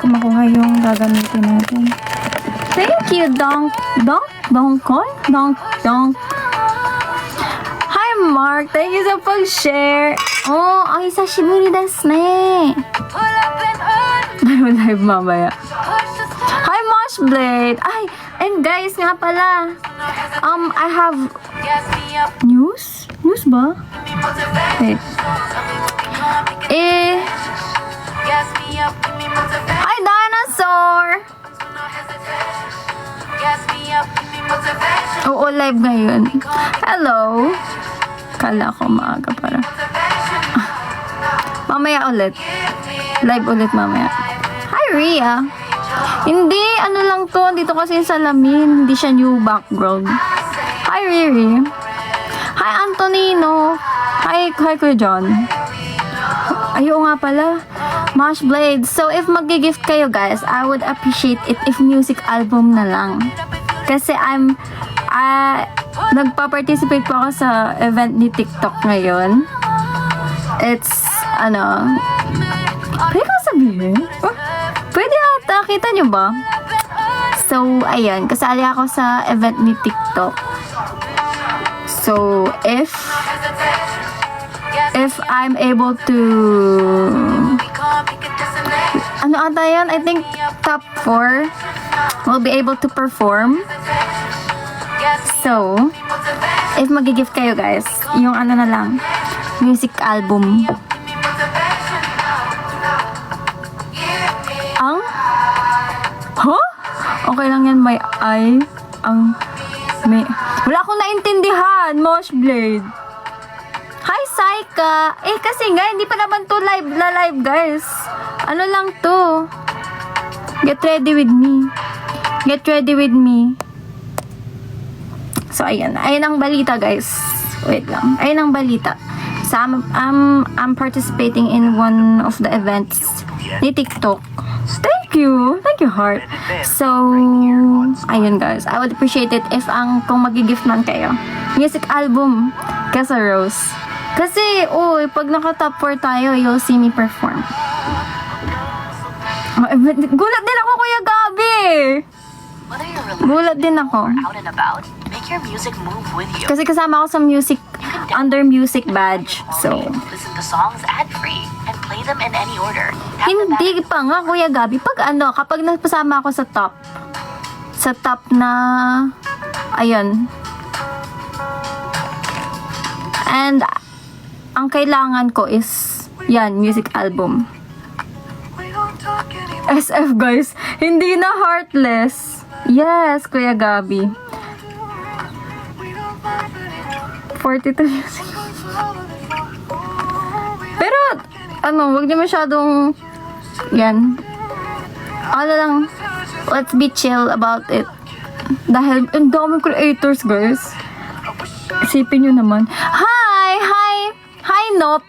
ko makuha yung gagamitin natin. Thank you, Donk. Hi, Mark. Thank you sa pag-share. Oh, ay, sashiburi desu ne. Live mamaya. Hi, Moshblade. Ay, and guys, nga pala. I have news? News ba? Wait. Hi, Dinosaur! Oo, live ngayon. Hello. Kala ko maaga para. Mamaya ulit. Live ulit mamaya. Hi, Rhea. Hindi, ano lang to. Dito kasi yung salamin. Hindi siya new background. Hi, Riri. Hi, Antonino. Hi, Kuya John. Ayaw nga pala. Moshblade. So, if mag-gift kayo, guys, I would appreciate it if music album na lang. Kasi nagpa-participate po ako sa event ni TikTok ngayon. It's, pwede ko sabihin? Pwede ata, kita nyo ba? So, ayan, kasali ako sa event ni TikTok. So, if I'm able to ata yan? I think top 4 will be able to perform. So, if mag-gift kayo guys, yung na lang, music album. Okay lang yan, may wala akong naintindihan, Moshblade. Hi, Saika. Kasi nga, hindi pa naman to live guys. Ano lang to? Get ready with me. Get ready with me. So, ayan. Ayan ang balita, guys. Wait lang. Ayan ang balita. So, I'm participating in one of the events ni TikTok. Thank you, heart. So, ayun guys. I would appreciate it if kung mag-gift man kayo. Music album. Kesa Rose. Kasi, pag naka-top 4 tayo, you'll see me perform. Gulat din ako, Kuya Gabi! Gulat din ako. Kasi kasama ako sa music, under music badge. So, hindi pa nga, Kuya Gabi. Kapag napasama ako sa top na, ayun. And, ang kailangan ko is, yan, music album. SF guys, hindi na Heartless. Yes, Kuya Gabi. 42 music. Pero, wag niyo masyadong, yan. Lang, let's be chill about it. Dahil, ang daming creators, guys. Isipin nyo naman. Hi, Nop.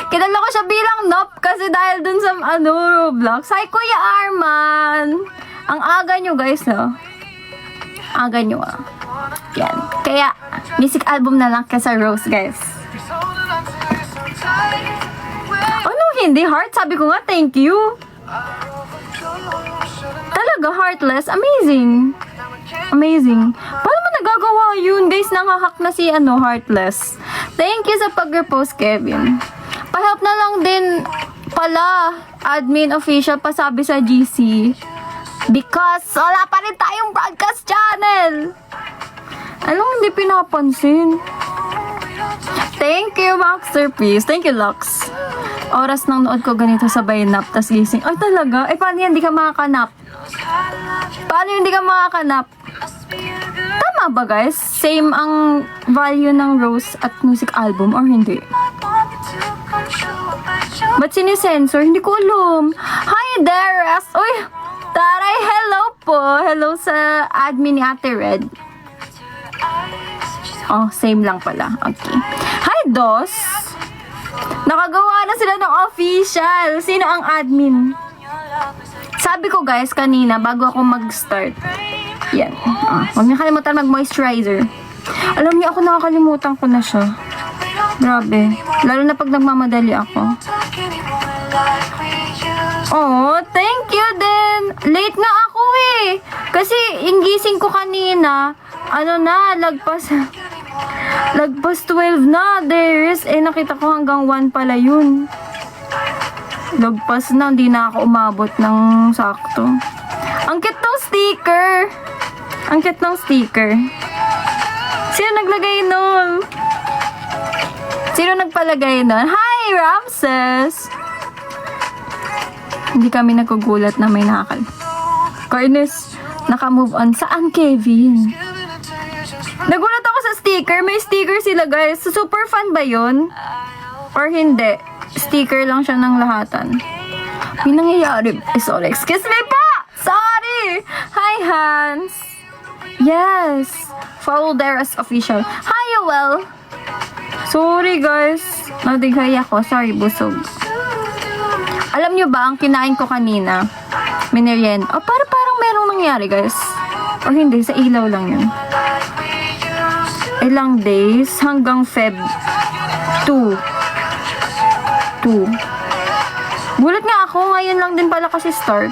Kilala ko siya bilang Nop kasi dahil dun sa, Roblox. Hi, Kuya Arman. Ang aga nyo, guys, no? Aga nyo, Yan. Kaya, music album na lang kesa Rose, guys. Hindi, Heart? Sabi ko nga, thank you. Talaga, Heartless. Amazing. Paano mo nagagawa yun? Guys, nangahak na si, Heartless. Thank you sa pag-repost, Kevin. Pa-help na lang din pala, admin official, pasabi sa GC. Because wala pa rin tayong broadcast channel. Anong hindi pinapansin? Thank you, Masterpiece. Thank you, Lux. Oras ng nood ko ganito sabay nap, tas gising. Ay, talaga? Paano yan? Hindi ka makakanap? Tama ba, guys? Same ang value ng Rose at music album or hindi? Ba't sinisensor? Hindi ko alam. Hi, Darius! Uy! Taray, hello po! Hello sa admin ni Ate Red. Same lang pala. Okay. Hi, Dos! Nakagawa na sila ng official. Sino ang admin? Sabi ko guys kanina bago ako mag-start. Yan. Huwag niyo kalimutan mag-moisturizer. Alam niyo ako nakakalimutan ko na siya. Grabe. Lalo na pag nagmamadali ako. Oh, thank Late nga ako eh. Kasi yung gising ko kanina, lagpas 12 na. There's, nakita ko hanggang 1 pala yun. Lagpas na, hindi na ako umabot ng sakto. Ang cute ng sticker. Ang cute ng sticker. Sino naglagay nun? Sino nagpalagay nun? Hi, Ramses! Hindi kami nagugulat na may nakakal. Kainis, naka-move on. Saan, Kevin? Nagulat ako sa sticker. May sticker sila, guys. Super fun ba yun? Or hindi? Sticker lang siya ng lahatan. May nangyayari. Sorry, excuse me pa! Sorry! Hi, Hans! Yes! Follow there as official. Hi, Yoel! Sorry, guys. Nadighay ako. Sorry, busog. Alam nyo ba, ang kinain ko kanina, minerienda. Parang merong nangyari, guys. Or hindi, sa ilaw lang yun. Ilang days, hanggang Feb 2. Gulat nga ako, ngayon lang din pala kasi start.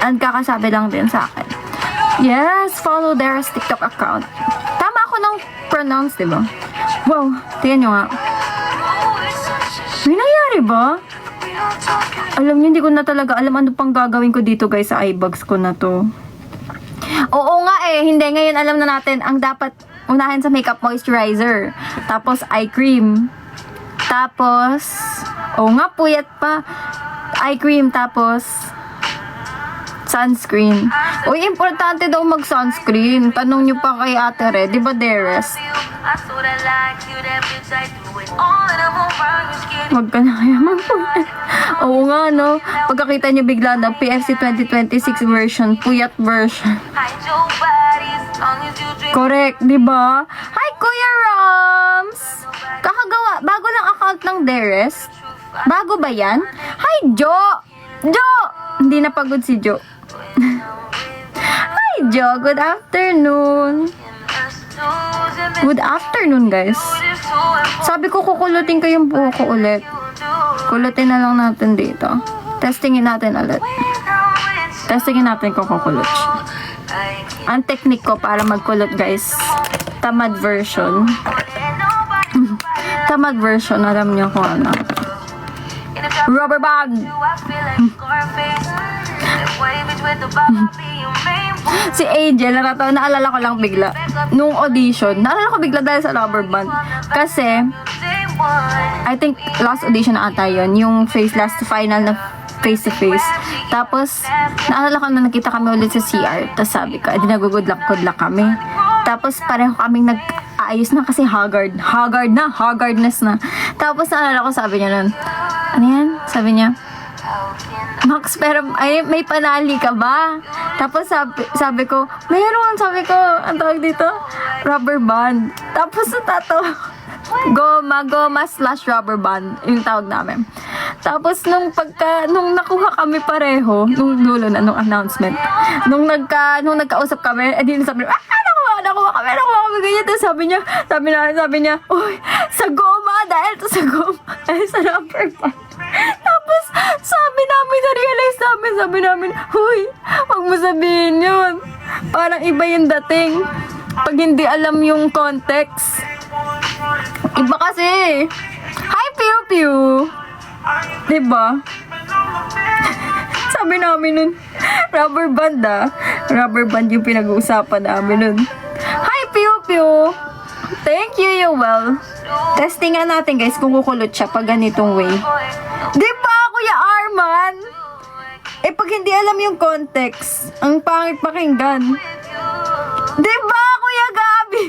And kakasabi lang din sa akin. Yes, follow their TikTok account. Tama ako ng pronounce, diba? Wow, tingnan nyo nga. May nangyari ba? Alam niyo, hindi ko na talaga alam ano pang gagawin ko dito, guys, sa eye bags ko na to. Oo nga eh, hindi. Ngayon alam na natin ang dapat unahin sa makeup moisturizer. Tapos eye cream. Tapos, puyat pa. Eye cream, tapos sunscreen. Uy, importante daw mag-sunscreen. Tanong nyo pa kay Ate Red. Di ba, Deres? Wag ka na kaya magpuyat. Oo nga, no? Pagkakita nyo bigla na PFC 2026 version, puyat version. Correct, di ba? Hi, Kuya Rams! Kakagawa, bago lang account ng Deres. Bago ba yan? Hi, Jo! Jo! Hindi na pagod si Jo. Hi, Jo! Good afternoon! Good afternoon, guys. Sabi ko, kukulutin ko yung buhok ko ulit. Kulutin na lang natin dito. Testingin natin ulit. Testingin natin kung kukulot siya. Ang technique ko para magkulot, guys. Tamad version. Tamad version, alam niyo kung ano. Rubber band! Si Angel, naalala ko lang bigla. Nung audition, naalala ko bigla dahil sa rubber band. Kasi, I think last audition na ata yun. Yung last final na face-to-face. Tapos, naalala ko na nakita kami ulit sa CR. Tapos sabi ko, good luck kami. Tapos, pareho kaming nag-aayos na kasi haggardness na. Tapos, naalala ko, sabi niya nun, ano yan? Sabi niya, Max, pero may panali ka ba? Tapos sabi ko, mayroon. Sabi ko, ang tawag dito? Rubber band. Tapos natatawa. Goma / rubber band. Yung tawag namin. Tapos nung nakuha kami pareho, nung dulo na, nung announcement, nung nagkausap kami, sabi niya, nakuha kami, ganyan. Tapos sabi niya, uy, sa goma, dahil to sa goma, sa rubber band. Tapos, sabi namin, huy, wag mo sabihin yun. Parang iba yung dating. Pag hindi alam yung context. Iba kasi. Hi, Pew Pew! Diba? Sabi namin nun, rubber band Rubber band yung pinag-uusapan namin nun. Hi, Pew Pew! Thank you, Yoel. Testingan natin, guys, kung kukulot siya pag ganitong way. Diba, Kuya Arman? Pag hindi alam yung context, ang pangit pakinggan. Diba, Kuya Gabi?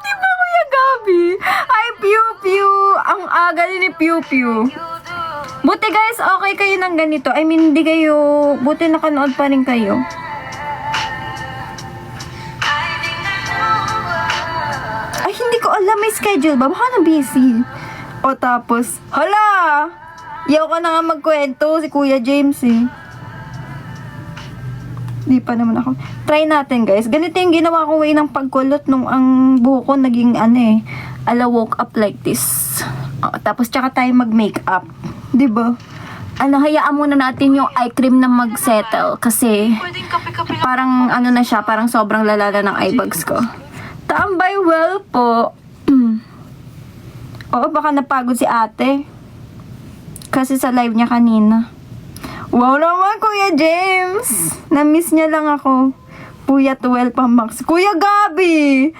Diba, Kuya Gabi? Ay, Pew Pew! Ang aga ni Pew Pew. Buti, guys, okay kayo ng ganito. I mean, hindi kayo, buti nakanood pa rin kayo. Ay, hindi ko alam, may schedule ba? Baka na busy. O tapos, hala! Yaw ka na nga magkwento, si Kuya James eh. Di pa naman ako. Try natin, guys. Ganito yung ginawa ko way ng pagkulot nung ang buhok ko naging ala woke up like this. O, tapos tsaka tayo mag-makeup. Diba? hayaan muna natin yung eye cream na mag-settle. Kasi, parang na siya, parang sobrang lalala ng eye bags ko. Tambay well po. Oo, baka napagod si ate. Kasi sa live niya kanina. Wow naman, Kuya James! Na-miss niya lang ako. Puyat well pa, Max. Kuya Gabi!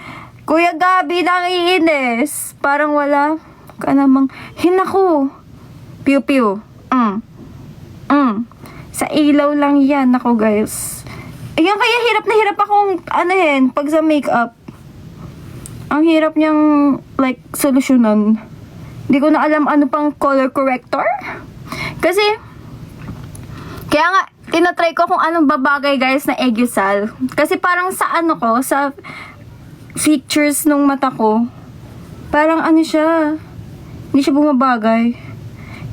Kuya Gabi, nangiinis. Parang wala ka namang hinako. Piu-piu. Sa ilaw lang yan ako, guys. Ayan, kaya hirap na hirap akong pag sa makeup. Ang hirap niyang like solusyonan. Hindi ko na alam ano pang color corrector. Kasi kaya nga tinatry ko kung anong babagay, guys, na Aegusal. Kasi parang sa sa features nung mata ko, parang siya, hindi siya bumabagay.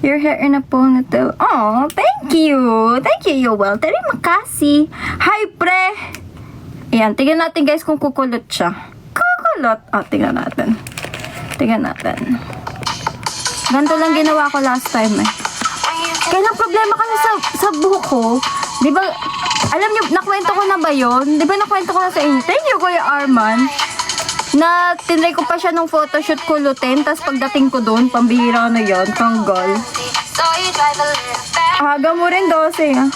Your hair in a ponytail. Oh, thank you. Thank you, Yoel. Terima kasih. Hi, pre. Ayan, tingnan natin, guys, kung kukulot siya. Kukulot. Oh, tingnan natin. Tingnan natin. Ganito lang ginawa ko last time, eh. Kaya lang problema kasi sa buhok ko. Di ba, alam niyo, nakwento ko na ba yun? Di ba nakwento ko na sa inyo? Thank you, Kuya Arman. Na tinry ko pa siya nung photoshoot kulutin, tapos pagdating ko doon, pambihira na yun, tanggal. Aga mo rin 12, ah.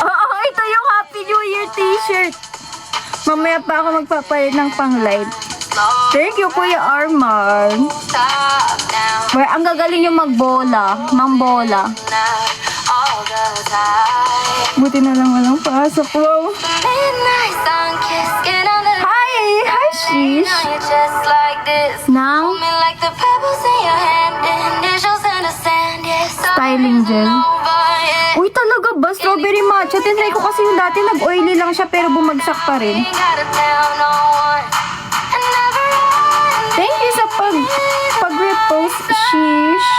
Oo, ito yung Happy New Year t-shirt. Mamaya pa ako magpapalit ng pang-live. Thank you, Kuya Arman. Well, ang gagaling yung magbola, mambola. Buti na lang walang pasok. Wow. Hi, Shish. Nang styling gel. Uy, talaga ba? Strawberry matcha. Tinry ko kasi yung dati nag-oily lang siya pero bumagsak pa rin. Thank you sa pag-repost, Shish.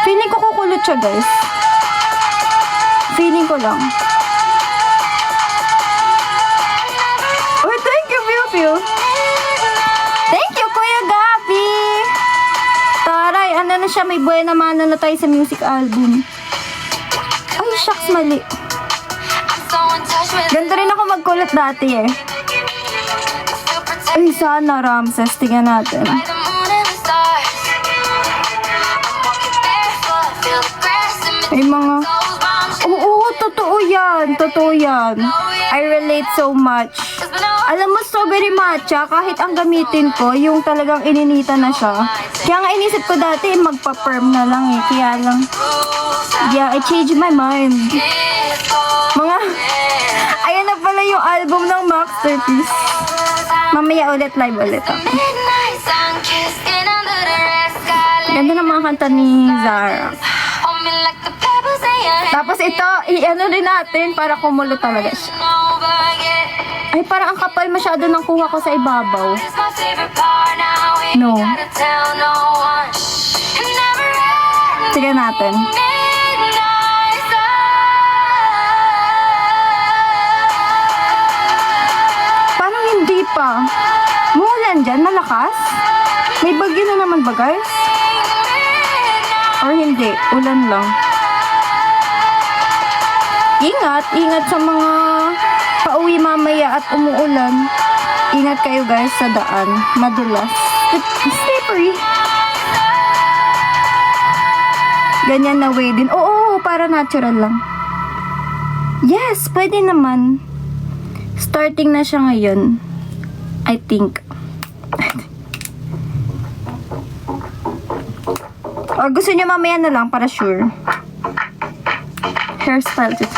Feeling ko kukulot siya, guys. Feeling ko lang. Oh, thank you, Piu Piu. Thank you, Kuya Gabi. Taray, na siya, may buena mana na tayo sa music album. Ay, shucks, mali. Ganda rin ako magkulot dati, eh. Ay, sana, Ramses. Tingnan natin. Ay, mga... Oo, totoo yan. Totoo yan. I relate so much. Alam mo, strawberry matcha, kahit ang gamitin ko, yung talagang ininita na siya. Kaya nga inisip ko dati, magpa-perm na lang eh. Kaya lang... Yeah, I changed my mind. Mga... Ayan na pala yung album ng Masterpiece. Mamaya ulit, live ulit ako. Ganda ng mga kanta ni Zara. Tapos ito, i-ano rin natin para kumulo talaga siya. Ay, parang ang kapal masyado ng kuha ko sa ibabaw. No. Sige natin. Parang hindi pa. Mulan dyan, malakas? May bagyo na naman ba, guys? Or hindi, ulan lang. Ingat, ingat sa mga pauwi mamaya at umuulan. Ingat kayo, guys, sa daan. Madulas. Slippery. Ganyan na way din. Oo, para natural lang. Yes, pwede naman. Starting na siya ngayon. I think. Or gusto niyo mamaya na lang para sure. Hairstyle dito.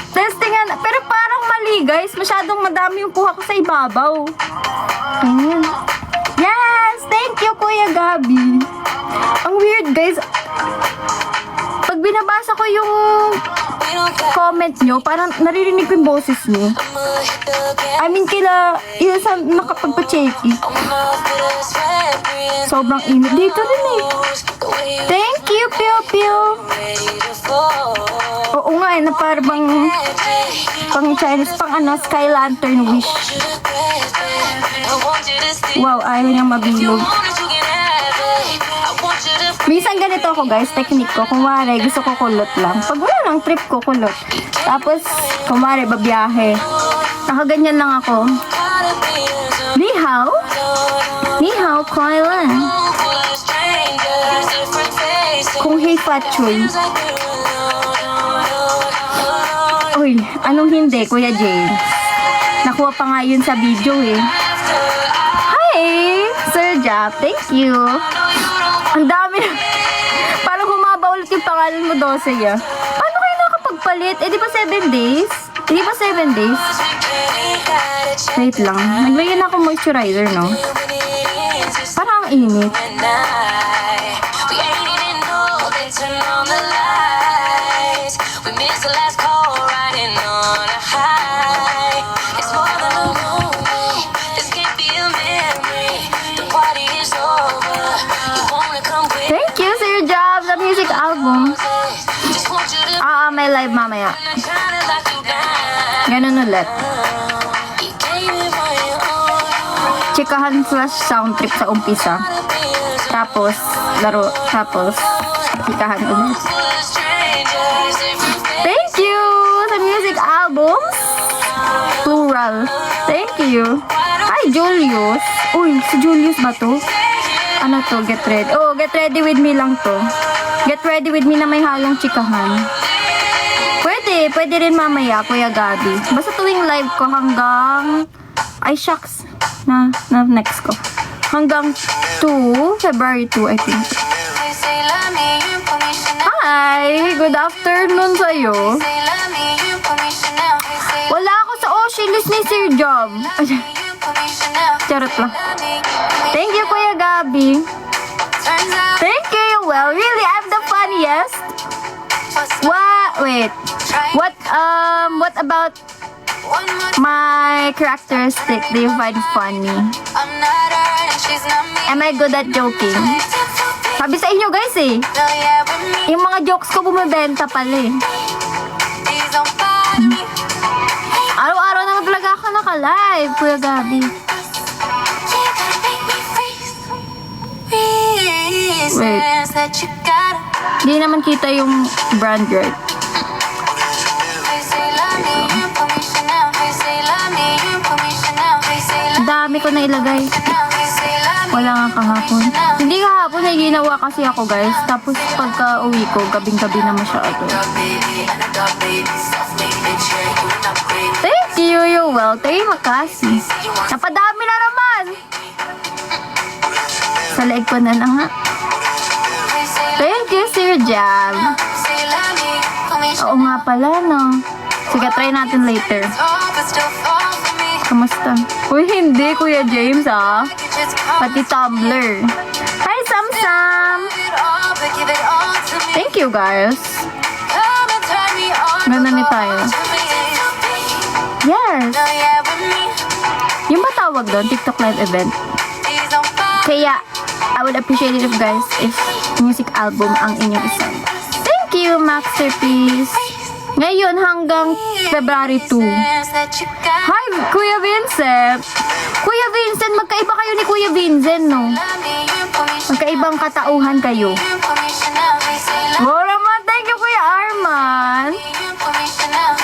Testingan. Pero parang mali, guys. Masyadong madami yung kuha ko sa ibabaw. Ayan. Yes! Thank you, Kuya Gabi. Ang weird, guys. Pag binabasa ko yung comment nyo, parang naririnig ko yung boses nyo. I mean, yun sa nakapagpa-checky. Sobrang init. Dito rin eh. Thank you, Piu Piu. Oo nga eh, na parang pang Chinese, pang Sky Lantern Wish. Wow, ayaw niyang mabilog. Minsan ganito ako guys, technique ko. Kung wari, gusto ko kulot lang. Pag wala lang, trip ko kulot. Tapos, kung wari, babiyahe. Nakaganyan lang ako. Ni hao? Ni hao, Kailan? Kung hey Fatchoy. Uy, anong hindi, Kuya James? Nakuha pa nga yun sa video eh. Hi, Sir Jap. Thank you. Ang dami. Parang humaba ulit yung pangalan mo, 12 ya. Paano kayo nakapagpalit? Eh, di ba 7 days? Di ba 7 days? Wait lang. Naglagyan ako moisturizer, no? Parang ang init. Thank you, Sir Job, sa music album. May live mamaya. Ganun ulit. Chikahan slash sound trip sa umpisa. Tapos, laro. Tapos, chikahan ulit. Thank you sa music album. Plural. Thank you. Hi, Julius. Uy, si Julius ba to? Ano to? Get ready. Oh, get ready with me lang to. Get ready with me na may halong chikahan. Pwede rin mamaya, Kuya Gabi. Basta tuwing live ko hanggang... Ay, shucks. Next ko. Hanggang 2, February 2, I think. Hi! Good afternoon sa'yo. Wala ako sa Oshilis ni Sir Job. Charot lang. Thank you, Kuya Gabi. Thank you, well, really, I'm the funniest. Wait. What about my characteristic do you find funny? Am I good at joking? Sabi sa inyo guys eh. Yung mga jokes ko bumibenta pala eh. Araw-araw naman talaga ako naka-live, Kuya Gabi. Wait. Hindi naman kita yung brand right. Dami ko na ilagay. Wala nga kahapon. Hindi kahapon ay ginawa kasi ako guys. Tapos pagka uwi ko, gabing-gabi na masyado. Thank you, Yuwel. Thank you, Makasi. Napadami na naman. Sa leeg ko na lang ha. Thank you, Sir Jam. Oo nga pala, no? Sige, try natin later. Kamusta? Uy, hindi, Kuya James, ha? Pati Tumblr. Hi, Sam-Sam! Thank you, guys. Ganun tayo. Yes! Yung ba tawag doon? TikTok live event? Kaya, I would appreciate it guys if music album ang inyong isang. Thank you, Masterpiece! Ngayon hanggang February 2. Hi, Kuya Vincent! Kuya Vincent, magkaiba kayo ni Kuya Vincent, no? Magkaibang katauhan kayo. Wow naman, thank you, Kuya Arman!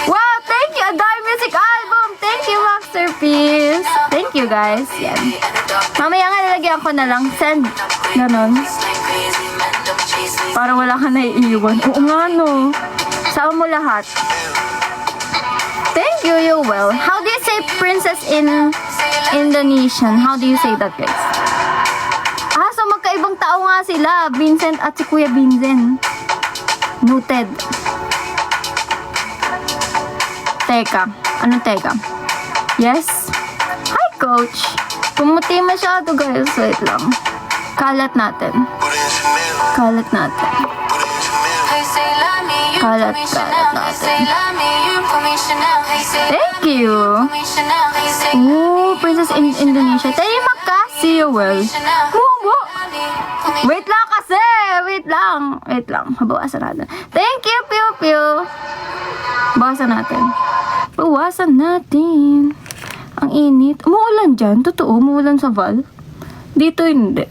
Wow, thank you! Adore Music Album! Thank you, Masterpiece! Thank you, guys. Yan. Mamaya nga lalagyan ko na lang. Send. Ganon. Para wala ka naiiwan. Oo nga, no? Sama mo lahat. Thank you, Yuwel. How do you say princess in Indonesian? How do you say that, guys? So magkaibang tao nga sila. Vincent at si Kuya Vincent. Noted. Teka. Anong teka? Yes? Hi, Coach. Pumuti masyado, guys. Wait lang. Kalat natin. Kalat natin. Kalat natin. Thank you. Ooh, Princess in Indonesia. Terima kasih, well. Mumu. Wait lang kasi. Wait lang. Bawasan natin. Thank you, Piu Piu. Bawasan natin. Ang init. Umuulan dyan. Totoo, umuulan sa Val. Dito hindi.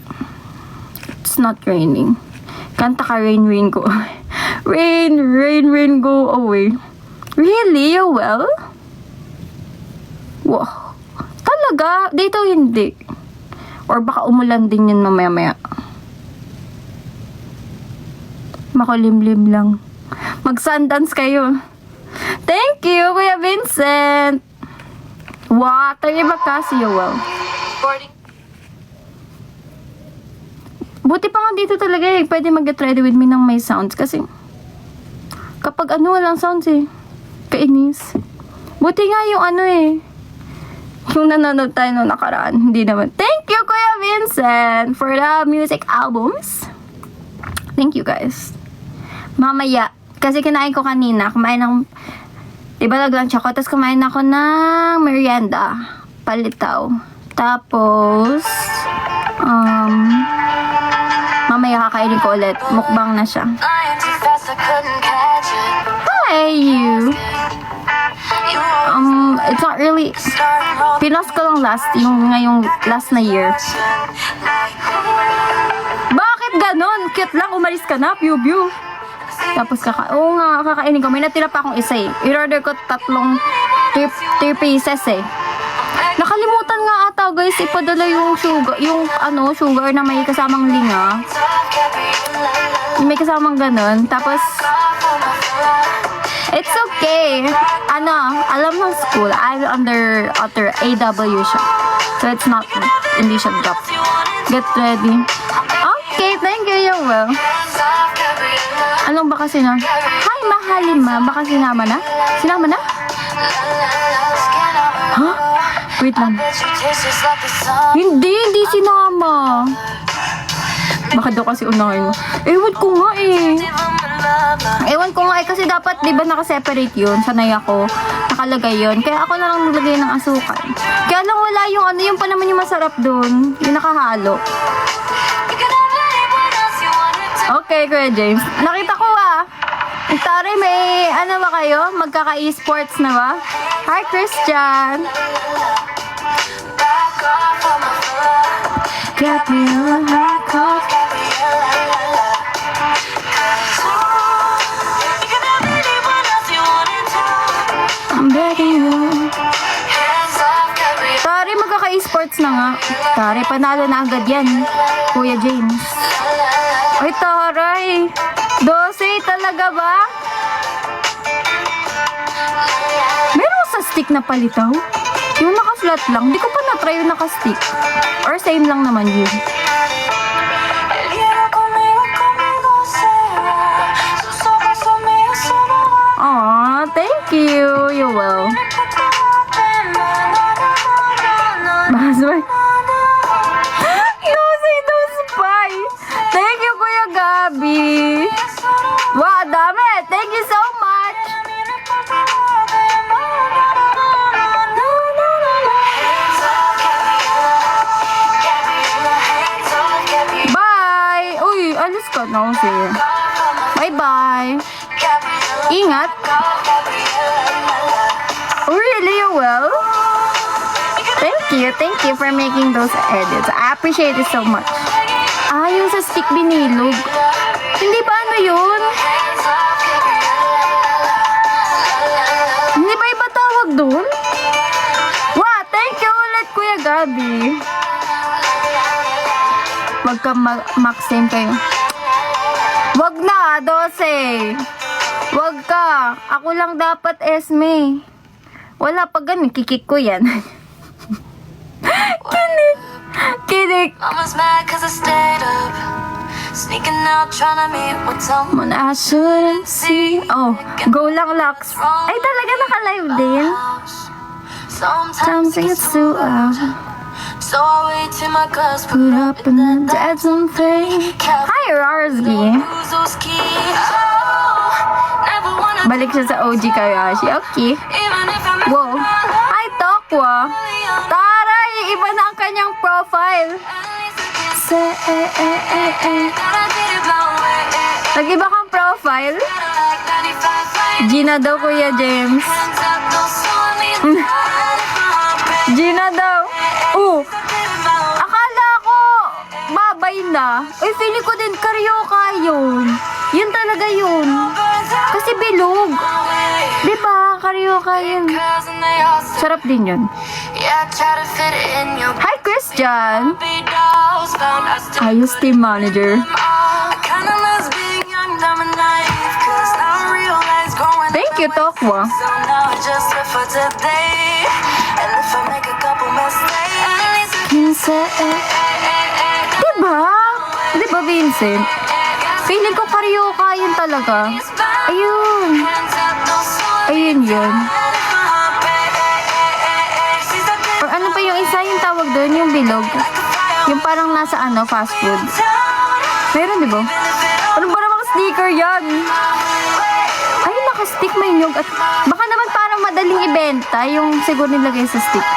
It's not raining. Kanta ka, Rain, Rain, go away. Rain, Rain, Rain, go away. Really, Yoel? Wow. Talaga? Dito hindi. Or baka umulan din yun mamaya-maya. Makulimlim lang. Mag-sundance kayo. Thank you, Kuya Vincent. Wow, tayo ba kasi, Yoel? Buti pa nga dito talaga eh. Pwede mag-get ready with me ng may sounds. Kasi, kapag walang sounds eh. Kainis. Buti nga yung yung nanonood tayo nung nakaraan. Hindi naman. Thank you, Kuya Vincent, for the music albums. Thank you, guys. Mamaya, kasi kinain ko kanina. Kumain ng, diba nag-lunch ako, tapos kumain ako ng merienda. Palitaw. Tapos, mamaya kakainin ko ulit. Mukbang na siya. Hi, you. It's not really... Pinos ko lang ngayong last na year. Bakit ganon? Cute lang, umalis ka na, pew pew. Tapos kakainin ko. May natira pa akong isa eh. In-order ko 3 pieces eh. Nakalimutan nga ata guys, ipadala yung sugar na may kasamang linga. May kasamang ganon. Tapos, it's okay. Alam ng school, I'm under AW siya. So it's not, hindi siya drop. Get ready. Okay, thank you, Yoel. Anong baka sina? Hi, Mahalima. Baka sinama na? Sinama na? Huh? Wait lang. Hindi sinama. Baka daw kasi unahin mo. Ewan ko nga eh. Kasi dapat, di ba naka-separate yun? Sanay ako. Nakalagay yun. Kaya ako na lang naglagay ng asukal. Kaya lang wala yung pa naman yung masarap dun. Yung nakahalo. Okay, Kuya James. Nakita ko Tari, may ba kayo? Magkaka-e-sports na ba? Hi, Christian. Gabriella, I'm begging you. Tari, magkaka-e-sports na nga. Tari, panalo na agad yan, Kuya James. Ay, taray. 12 talaga ba? Meron sa stick na palitaw? Yung naka-flat lang. Di ko pa na-try yung naka-stick. Or same lang naman yun. Aww, thank you. You will. Basway. Thank you, Kuya Gabi. Wow, dami. Thank you so much. Bye. Uy, alis ka na kasi. Bye-bye. Ingat. Oh, really? You will? Thank you for making those edits. I appreciate it so much. Yung sa stick binilog. Hindi ba yun? Hindi ba iba tawag dun? Wow, thank you ulit, Kuya Gabi. Wag ka mag-same kayo. Wag na, 12. Wag ka. Ako lang dapat, Esme. Wala pa ganun, kikik ko yan. Kidding. Almost mad cause I stayed up. Sneaking out trying to meet with someone I shouldn't see. Oh, go lang, Lux. Ay, talaga naka-live din. Sometimes it's too loud. So I wait till my glass put up and then dead some fake. Hi, Rarsby. Balik siya sa OG Kayashi. Okay. Wow. Hi, Tokwa. Taray, iba na ang kanyang profile. Nag-iba kang profile? Gina daw, Kuya James. Gina daw. Akala ko, sabay na. Uy, feeling ko din karaoke yun. Yun talaga yun. Kasi bilog. Diba? Karaoke yun. Sarap din yun. Hi, Christian. Ayos, team manager. Thank you, Tokwa. Diba? Diba, Vincent? Feeling ko karaoke yun talaga. Ayun. Ayun yun. Or ano pa yung isa yung tawag doon? Yung bilog. Yung parang nasa fast food. Meron, diba? Ano ba namang sticker yan? Ay, naka-stick may nyug. At baka naman parang madaling ibenta yung siguro nilagay sa stick.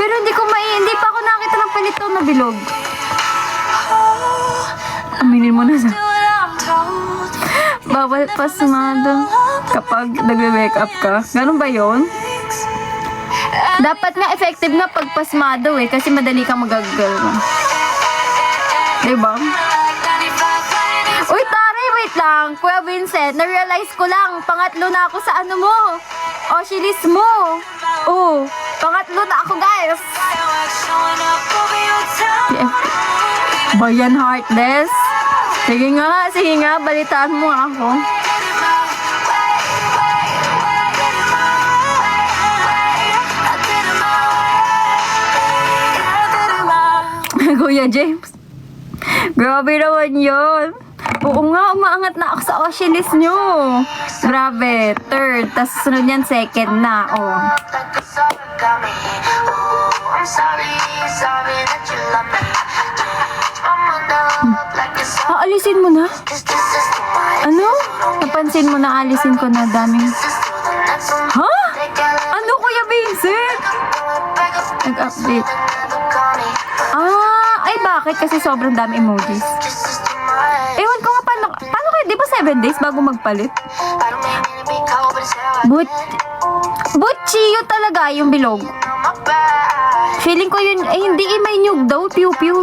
Pero hindi pa ako nakita ng palito na bilog. Aminin mo na sa... Bawal pasmado kapag nagwe-wake up ka. Ganun ba yun? Dapat nga effective na pag pasmado kasi madali kang magagal. Diba? Uy, Tari, wait lang. Kuya Vincent, na-realize ko lang, pangatlo na ako sa ano mo. Oshilis mo. Oh, pangatlo na ako, guys. Bayan Heartless. Sige nga, balitaan mo ako. Kuya James. Grabe naman yun. Oo nga, umaangat na ako sa Oshilis nyo. Grabe, third. Tapos sunod yan, second na. Oh. Alisin mo na? Ano? Napansin mo na alisin ko na daming... Ha? Ano, Kuya Vincent? Nag-update. Ay bakit? Kasi sobrang dami emojis. Ewan ko nga, paano kayo? Di ba 7 days bago magpalit? Butchio talaga yung bilog. Feeling ko yun, hindi may nyug daw, piu-piu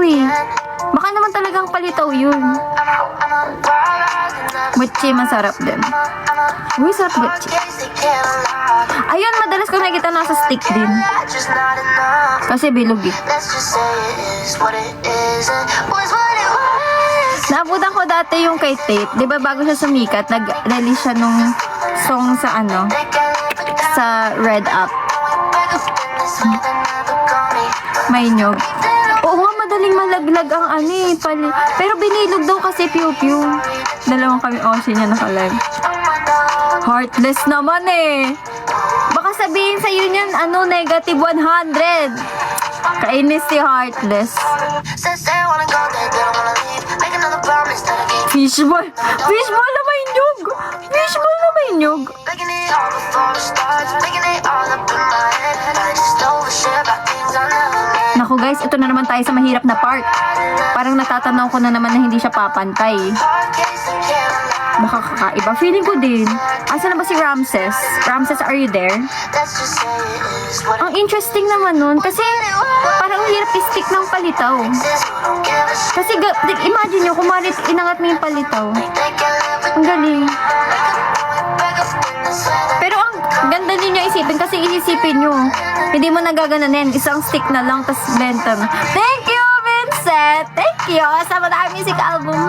Baka naman talagang palitaw yun. Butchi, masarap din. Uy, sarap butchi. Ayun, madalas ko nakikita nasa stick din. Kasi bilog Naabutan ko dati yung kay Tate. Di ba bago siya sumikat, nag-release siya nung song sa sa Red Up. May nyog. Oo nga, madaling malaglag ang pero binilog daw kasi piu-piu. Dalawang kami Oshi niya nakalive. Heartless naman Baka sabihin sa'yo niyan, negative 100. Kainis si Heartless. Fishball. Fishball na may nyug. Fishball na may nyug. Naku guys, ito na naman tayo sa mahirap na part. Parang natatanaw ko na naman na hindi siya papantay. Baka kakaiba. Feeling ko din. Asa na ba si Ramses? Ramses, are you there? Ang interesting naman nun. Kasi parang hirap i-stick ng palitaw. Kasi imagine nyo, kumalit inangat mo yung palitaw. Ang galing. Pero ang ganda ninyo isipin kasi iisipin nyo. Hindi mo nagagananin. Isang stick na lang, tas benta na. Thank you, Vincent! Thank you! Sa Madami Music Album.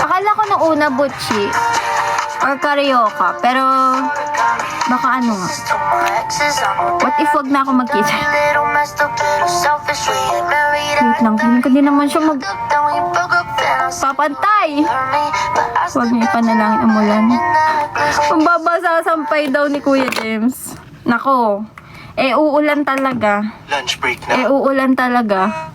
Akala ko nung una butchi or karaoke, pero baka nga. What if wag na ako magkita? Wait lang, hindi ko din naman siya papantay. Huwag niyo ipanalangin ang mulan. Mababasa sampay daw ni Kuya James. Nako, uulan talaga. Lunch break na. Uulan talaga.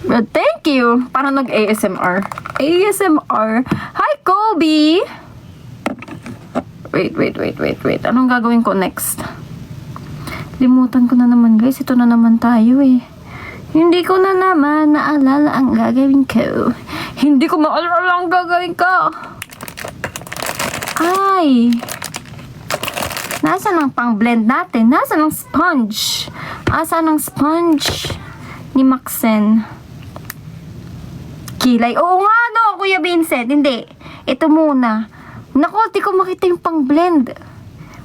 But thank you. Parang nag-ASMR. ASMR. Hi, Kobe! Wait. Anong gagawin ko next? Limutan ko na naman, guys. Ito na naman tayo Hindi ko na naman naalala ang gagawin ko. Hindi ko maalala ang gagawin ko. Ay! Nasaan ang pang-blend natin? Nasaan ang sponge? Nasaan ang sponge ni Maxen? Kilay. Oo nga, no, Kuya Vincent. Hindi. Ito muna. Naku, di ko makita yung pang-blend.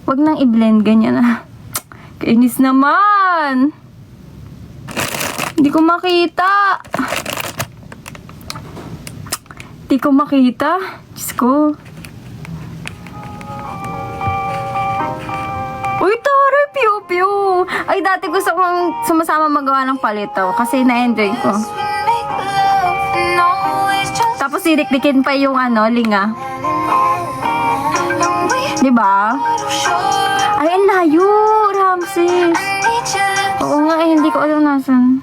Wag nang i-blend. Ganyan na. Kainis naman. Hindi ko makita. Di ko makita. Diyos ko. Uy, taray, piu-piu. Ay, dati gusto kong sumasama magawa ng palito kasi na-enjoy ko. Tapos sirik-dikin pa yung linga. Diba? Ay, ang layo, Ramses. Oo nga, hindi ko alam nasan.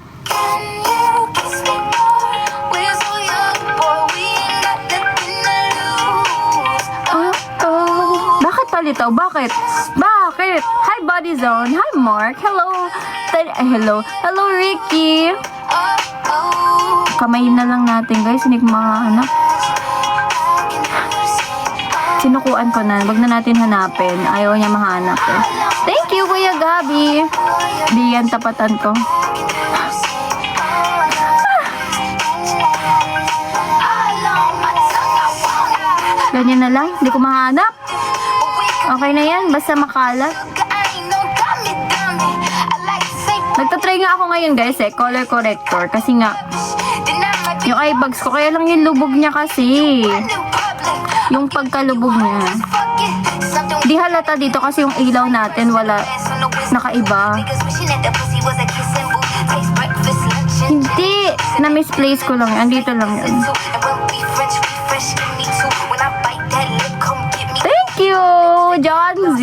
Bakit palitaw? Bakit? Bakit? Hi, Body Zone. Hi, Mark. Hello. Hello, Ricky. Kamayin na lang natin, guys. Hindi ko makahanap. Sinukuan ko na. Wag na natin hanapin. Ayaw niya mahanap eh. Thank you, Kuya Gabi. Di yan tapatan ko. Ganyan na lang. Hindi ko mahanap. Okay na yan. Basta makalat. Nagtatry nga ako ngayon, guys, color corrector. Kasi nga, yung eye bags ko, kaya lang yung lubog niya kasi. Yung pagkalubog niya. Di halata dito kasi yung ilaw natin wala nakaiba. Hindi. Na-misplace ko lang. Andito lang yun. Thank you, John Z.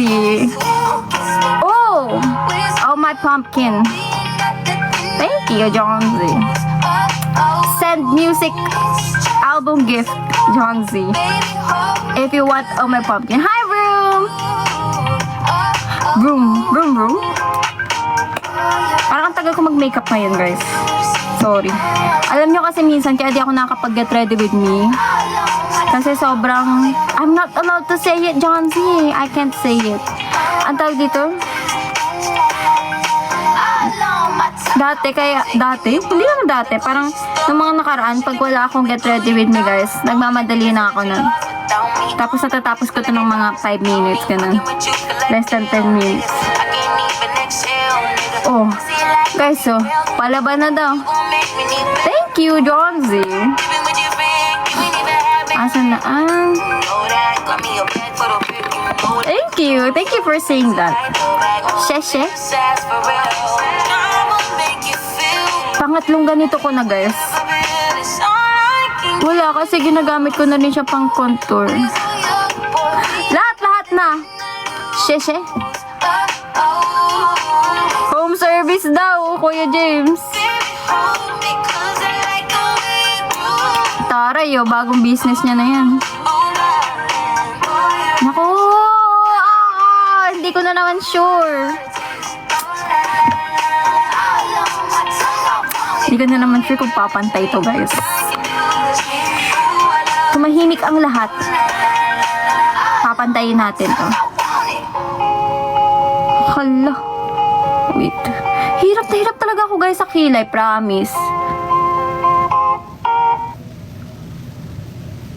Oh, my pumpkin. Thank you, John Z. Send music album gift, John Z. If you want, my pumpkin. Hi, Room. Room. Parang ang tagal ko mag-makeup ngayon, guys. Sorry. Alam nyo kasi minsan kaya di ako nakapag-get ready with me. Kasi sobrang... I'm not allowed to say it, John Z. I can't say it. Ang tawag dito? Dati? Hindi naman dati. Parang nung mga nakaraan, pag wala akong get ready with me, guys, nagmamadali na ako nun. Tapos natatapos ko to ng mga 5 minutes, ganun. Less than 10 minutes. Oh, guys, so, palaban na daw. Thank you, John Z. Asan na Thank you for saying that. Sheshe. Pangatlong ganito ko na, guys. Wala kasi ginagamit ko na rin siya pang contour. Lahat na. Sheshe. Home service daw, Kuya James. Taray, bagong business niya na yan. Naku, hindi ko na naman sure. Hindi ko na naman sure kung papantay to, guys. Tumahimik ang lahat. Papantayin natin to. Hala. Wait. Hirap na hirap talaga ako, guys, sa kilay. Promise.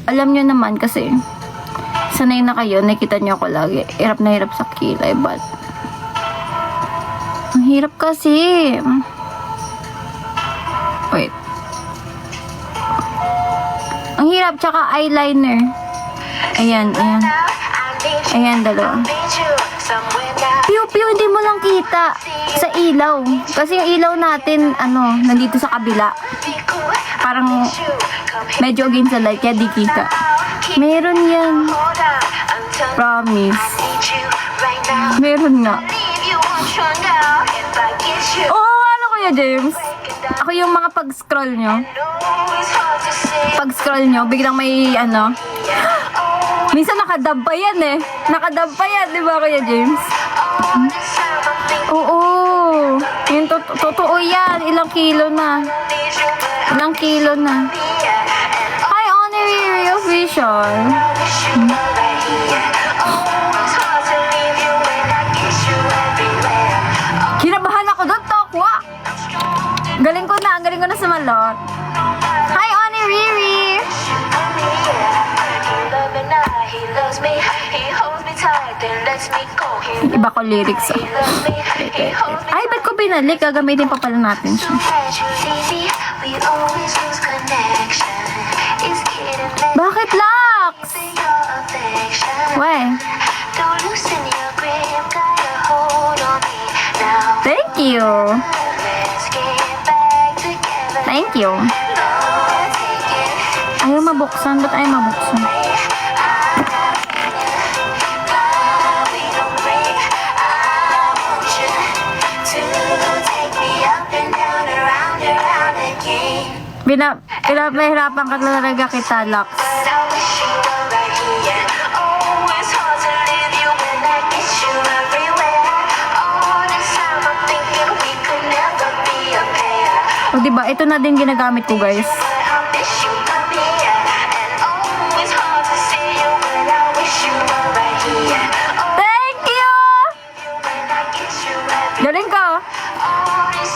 Alam nyo naman kasi sanay na kayo, nakita nyo ako lagi. Hirap na hirap sa kilay, but ang hirap kasi. Wait. Ang hirap, tsaka eyeliner. Ayan. Ayan, dalawa. Piu-piu, hindi mo lang kita sa ilaw. Kasi yung ilaw natin, nandito sa kabila. Parang medyo against the light, kaya di kita. Meron yan. Promise. Meron nga. Oo, Kuya James? Ako yung mga pag-scroll nyo. Pag-scroll nyo, biglang may minsan nakadab pa yan eh. Nakadab pa yan, di ba, Kuya James? Oo. Yung totoo yan. Ilang kilo na. Hi, Honorary Official. lot. Hi, Oni Riri! Iba ko lyrics. Ay, ba't ko binalik? Gagamitin pa pala natin siya. Bakit, Lux? Why? Thank you. Thank you. Ayaw mabuksan. Ba't ayaw mabuksan? Pinapahirapan ka talaga kita, Lux. O diba, ito na din ginagamit ko, guys. Thank you! Galing ka.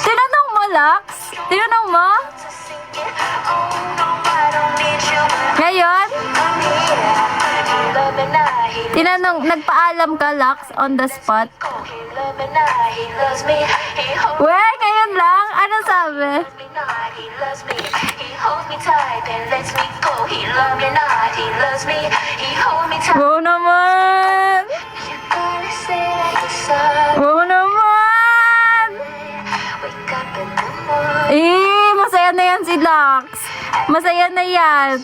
Tinanong mo, Lux? Tinanong mo? Ngayon? Tinanong, nagpaalam ka, Lux, on the spot? Weh, ngayon lang? Anong sabi? Wow naman! Wow naman! Masaya na yan si Lux. Masaya na yan.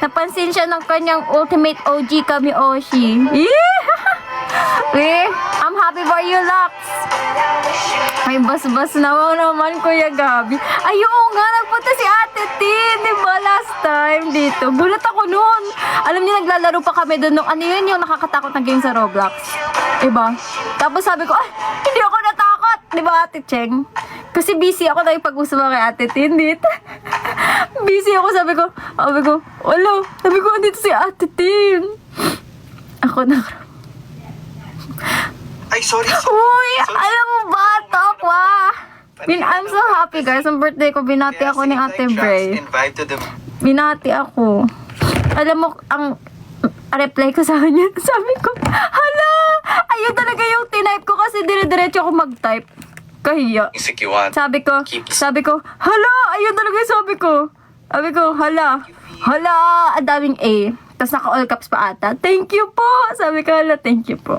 Napansin siya ng kanyang ultimate OG kami Oshi. I'm happy for you, Lux. May bas-bas na. Wow naman, Kuya Gabi. Ayun nga, nagpunta si Ate Tin, diba, last time dito. Gulat ako noon. Alam niyo, naglalaro pa kami doon. Ano yun yung nakakatakot na game sa Roblox? Diba? Tapos sabi ko, hindi ako natakot. Diba, Ate Cheng? Kasi busy ako na ipag-usap kay Ate Tin dito. Busy ako, sabi ko, sabi ko, andito si Ate Tin. Ako na. Ay, sorry. Uy, alam mo ba, Tokwa? I'm so happy, guys. Ang birthday ko, binati ako ni Ate Bray. Binati ako. Alam mo, ang reply ko sa kanya, sabi ko, hala, ayun talaga yung tinype ko kasi dire-diretso ako mag-type. Kahiya. Sabi ko, hala, ayun talaga yung sabi ko. Sabi ko, hala, ang daming A. Tapos naka-all caps pa ata. Thank you po. Sabi ko, hala, thank you po.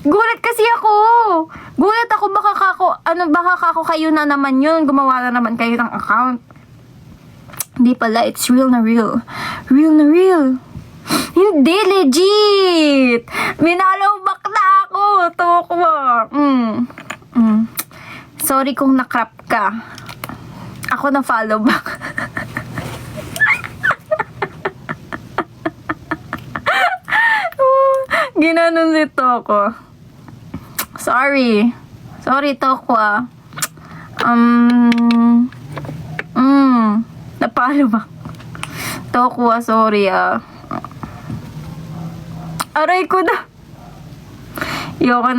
Gulat kasi ako. Gulat ako, baka kako kayo na naman yun. Gumawa na naman kayo ng account. Hindi pala, it's real na real. Real na real. Hindi, legit. Minalawbak na ako. Tokwa. Sorry kung nakrap ka. Ako na follow back. Ginanon si Toko. Sorry, Toko ah. Napalo ba? Toko ah, sorry ah. Aray ko na. Yoko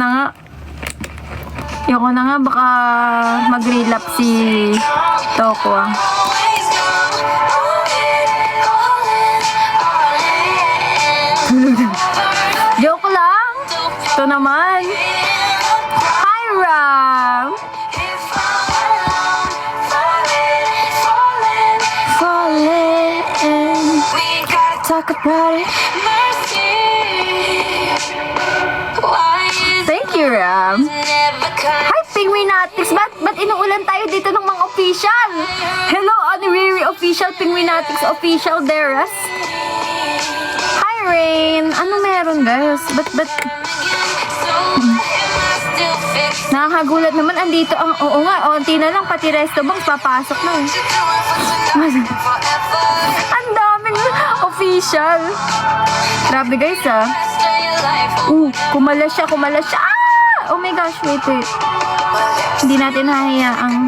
na nga, baka mag-relapse si Toko ah. Joke lang. Ito naman. Hi, Ram. Falling. Talk about it. Thank you, Ram. Hi, Penguinatics. Ba't inuulan tayo dito ng mga official? Hello, Honorary Official, Penguinatics Official, Deras. Rain. Ano meron, guys? Ba't? Nakakagulat naman. Andito ang, oo nga, onti na lang. Pati resto banks, papasok na. Ang daming official. Grabe, guys, ah. Kumala siya. Oh my gosh, wait. Hindi natin hahayaang.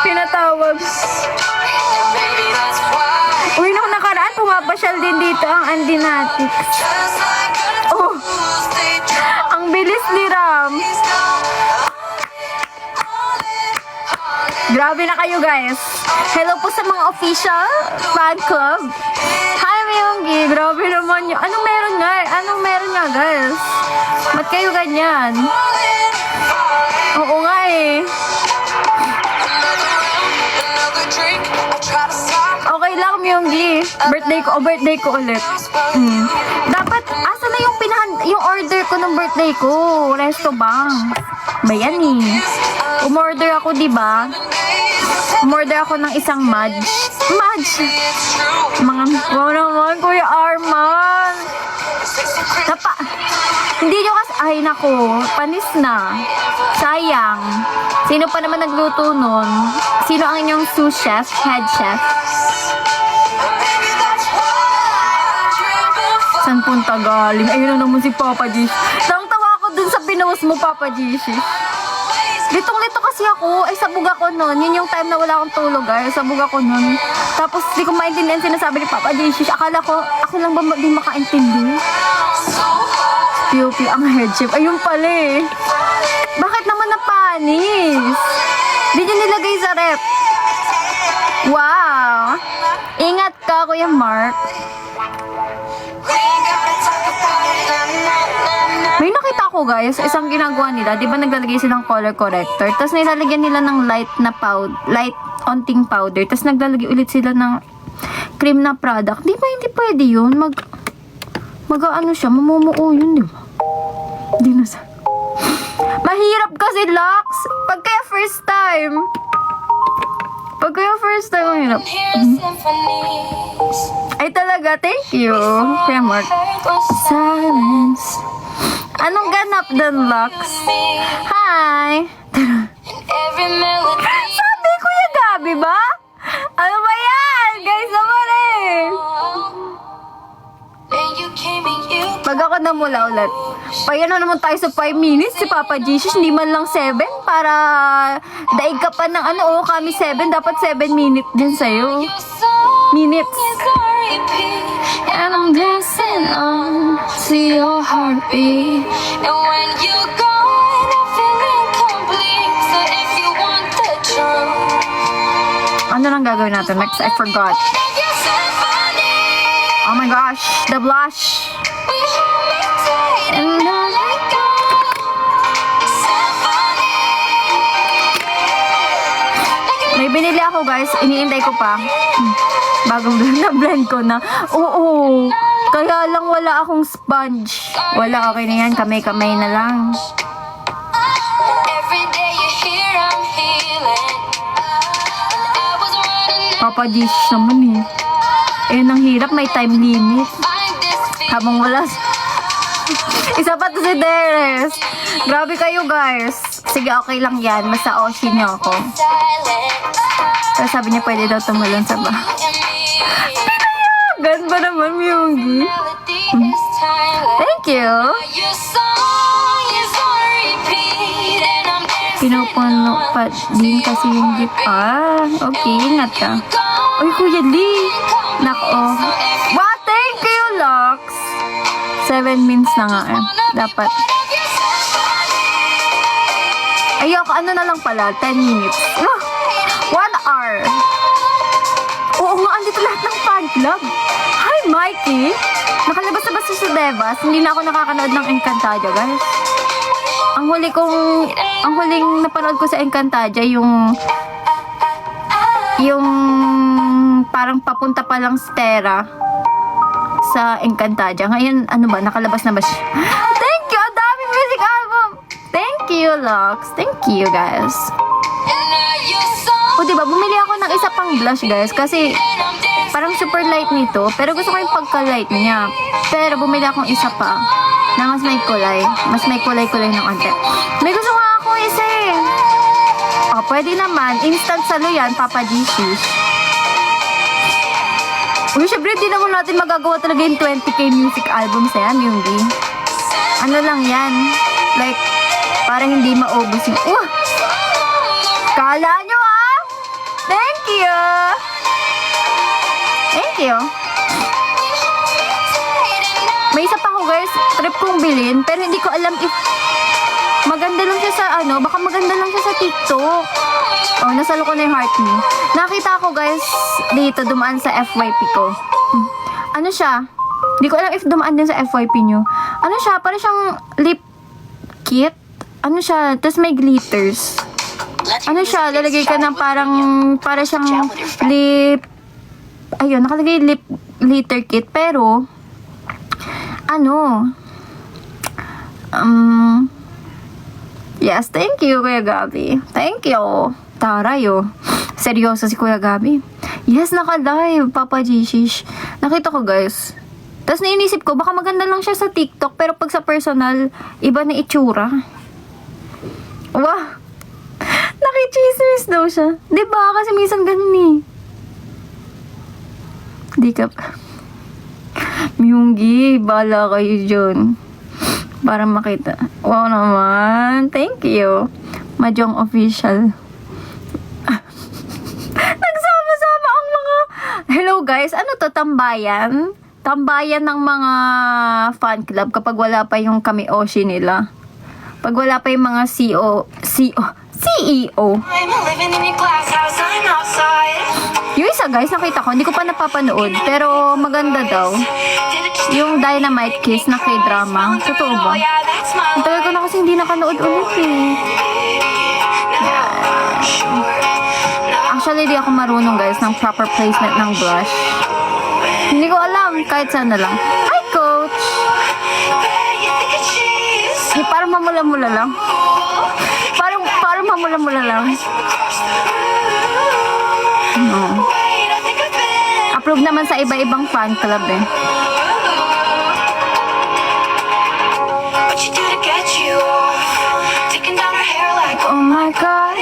Pinatawag. Uy, nung nakaraan, pumapasyal din dito ang Andinatics. Oh, ang bilis ni Ram. Grabe na kayo, guys. Hello po sa mga official fan club. Hi, Myunggi. Grabe naman yun. Anong meron nga? Anong meron nga, guys? Ba't kayo ganyan? Oo nga eh. Okay lang, Myunggi. Birthday ko ulit. Dapat, asa na yung order ko ng birthday ko? Resto Bang. Bayani. Umorder ako, diba? Umorder ako ng isang Madge. Mga, wow naman, Kuya Arman. Hindi nyo kasi, ay nako, panis na. Sayang. Sino pa naman nagluto nun? Sino ang inyong sous chef, head chef? San punta galing? Ayun na naman si Papa Jish. Tawa ako dun sa pinost mo, Papa Jish. Litong-lito kasi ako. Ay, sabog ako nun. Yun yung time na wala akong tulog, ay. Sabog ako nun. Tapos, di ko maintindihan sinasabi ni Papa Jish. Akala ko, ako lang ba di makaintindi? Piupi ang head chef. Ayun pala eh. Bakit naman napanis? Di nyo nilagay sa rep. Wow. Ingat ka, Kuya Mark. May nakita ko, guys, isang ginagawa nila, di ba naglalagay silang color corrector, tapos nilalagyan nila ng light onting powder, tapos naglalagay ulit sila ng cream na product. Di ba hindi pwede yun? Mag-ano siya, mamumuo yun, di ba? Di na sa... Mahirap kasi, Lux! Pag kaya first time, ang hirap. Ay talaga, thank you, Kuya Mark. Silence. Anong ganap dun, Lux? Hi! Sabi, Kuya Gabi ba? Ano ba yan? Guys, naman eh! Pag ako namula ulit, payan na naman tayo sa 5 minutes si Papa Jesus, hindi man lang 7 para daig ka pa ng kami 7, dapat 7 minutes din sa'yo. Minutes. And I'm dancing on to your heartbeat. And when you're gone, I feel incomplete. So if you want the truth. Ano lang gagawin natin next? I forgot. Oh my gosh, the blush. And may binili ako, guys. Iniintay ko pa. Bagong na-blend ko na. Oo. Kaya lang wala akong sponge. Wala, okay na yan. Kamay-kamay na lang. Papa Jish naman eh. Eh, nang hirap. May time limit. Habang wala. Isa pa to si Deres. Grabe kayo, guys. Sige, okay lang yan. Basta Oshi niyo ako. Pero sabi niya pwede daw tumalon sa ba. Pinayagan ba naman, Myunggi? Thank you. Pinupuno pa din kasi yung gift. Ah, okay. Ingat ka. Uy, Kuya Lee. Nako. Wow, thank you, Lux. 7 minutes na nga eh. Dapat. Ayoko, ano na lang pala, 10 minutes. 1 hour. Oo nga, andito lahat ng fan club. Hi, Mikey. Nakalabas na ba si Devas? Hindi na ako nakakanood ng Encantadia, guys. Ang huling napanood ko sa Encantadia, yung parang papunta pa lang Stera sa Encantadia. Ngayon, ano ba, nakalabas na ba siya? Thank you! Ang daming music album! Thank you, Lux. Thank you, guys. O, diba, bumili ako ng isa pang blush, guys. Kasi, parang super light nito. Pero gusto ko yung pagka-light niya. Pero, bumili akong isa pa na mas may kulay. Mas may kulay-kulay ng onte. May gusto nga ako isa eh. O, pwede naman. Instant salo yan, Papa Jesus. Uy, syempre, di naman natin magagawa talaga yung 20k music albums na yan, Myunggi. Ano lang yan? Like, parang hindi maubos yung... Kala nyo ah! Thank you! Thank you! May isa pa ako, guys. Trip kong bilhin, pero hindi ko alam if Maganda lang siya sa ano, baka maganda lang siya sa TikTok. Oh, nasalo ko na yung heart me. Nakita ko guys, dito dumaan sa FYP ko. Ano siya? Hindi ko alam if dumaan din sa FYP nyo. Ano siya? Parang siyang lip kit. Ano siya? Tapos may glitters. Ano siya? Lalagay ka ng para siyang lip... Ayun, nakalagay lip glitter kit. Pero, ano... yes, thank you, Kuya Gabi. Thank you. Taray, oh. Seryoso si Kuya Gabi. Yes, naka-live, Papa Jishish. Nakita ko, guys. Tapos nainisip ko, baka maganda lang siya sa TikTok, pero pag sa personal, iba na itsura. Wow! Nakichismis daw siya. Diba? Kasi minsan ganun eh. Di ka pa. Myunggi, bala kayo dyan. Para makita. Wow naman. Thank you. Mahjong official. Nagsama-sama ang mga... Hello guys, ano to? Tambayan? Tambayan ng mga fan club kapag wala pa yung kami-oshi nila. Pag wala pa yung mga CEO. Yung isa guys, nakita ko, hindi ko pa napapanood, pero maganda daw. Yung Dynamite Kiss na K-drama. Totoo ba? Ang tagal ko na kasi hindi nakanood ulit eh. Actually, di ako marunong guys ng proper placement ng blush. Hindi ko alam, kahit sana lang. Hi, Coach! Eh, parang mamula-mula lang. Parang mamula-mula lang. No. Approve naman sa iba-ibang fan club eh. Oh my God.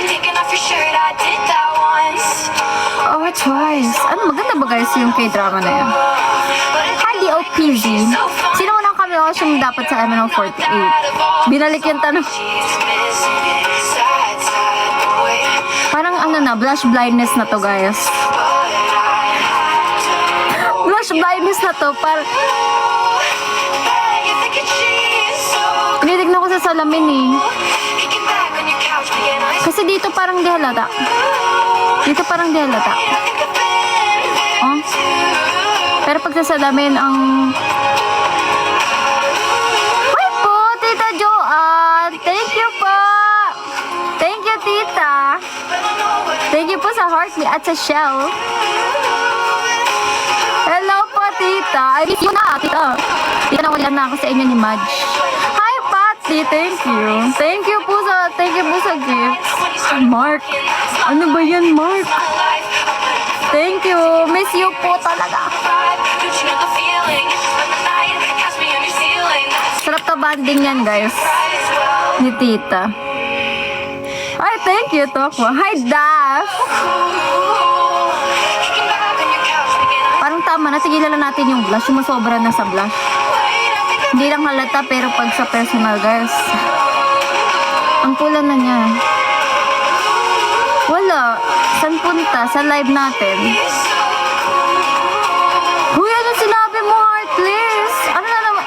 Oh, twice. Ano, maganda ba guys yung K-drama na yun? Handy OPZ. Sino mo nang kami yung dapat sa MNO48? Binalik yung tanong. Parang ano na, blush blindness na to guys. Blush blindness na to. Tinitignan ko sa salamin eh. Kasi dito parang di halata. Dito parang di halata. Oh. Pero pag sa salamin ang... Hi po, Tita Joanne. Thank you po. Thank you, Tita. Thank you po sa heart me at sa shell. Hello po, Tita. I miss you na, Tita. Tita, nawalan na ako sa inyo ni Madge. Hi, Patsy. Thank you. Thank you po sa gifts. Mark. Ano ba yan, Mark? Thank you. Miss you po talaga. Sarap ka banding yan, guys. Ni Tita. Ay, thank you, Tokwa. Hi, Daph. Parang tama na. Sigilan na natin yung blush. Sumasobra na sa blush. Hindi lang halata, pero pag sa personal, guys. Ang pula na niya. Wala. San punta? Sa live natin. Uy, ano sinabi mo, Heartless? Ano na naman?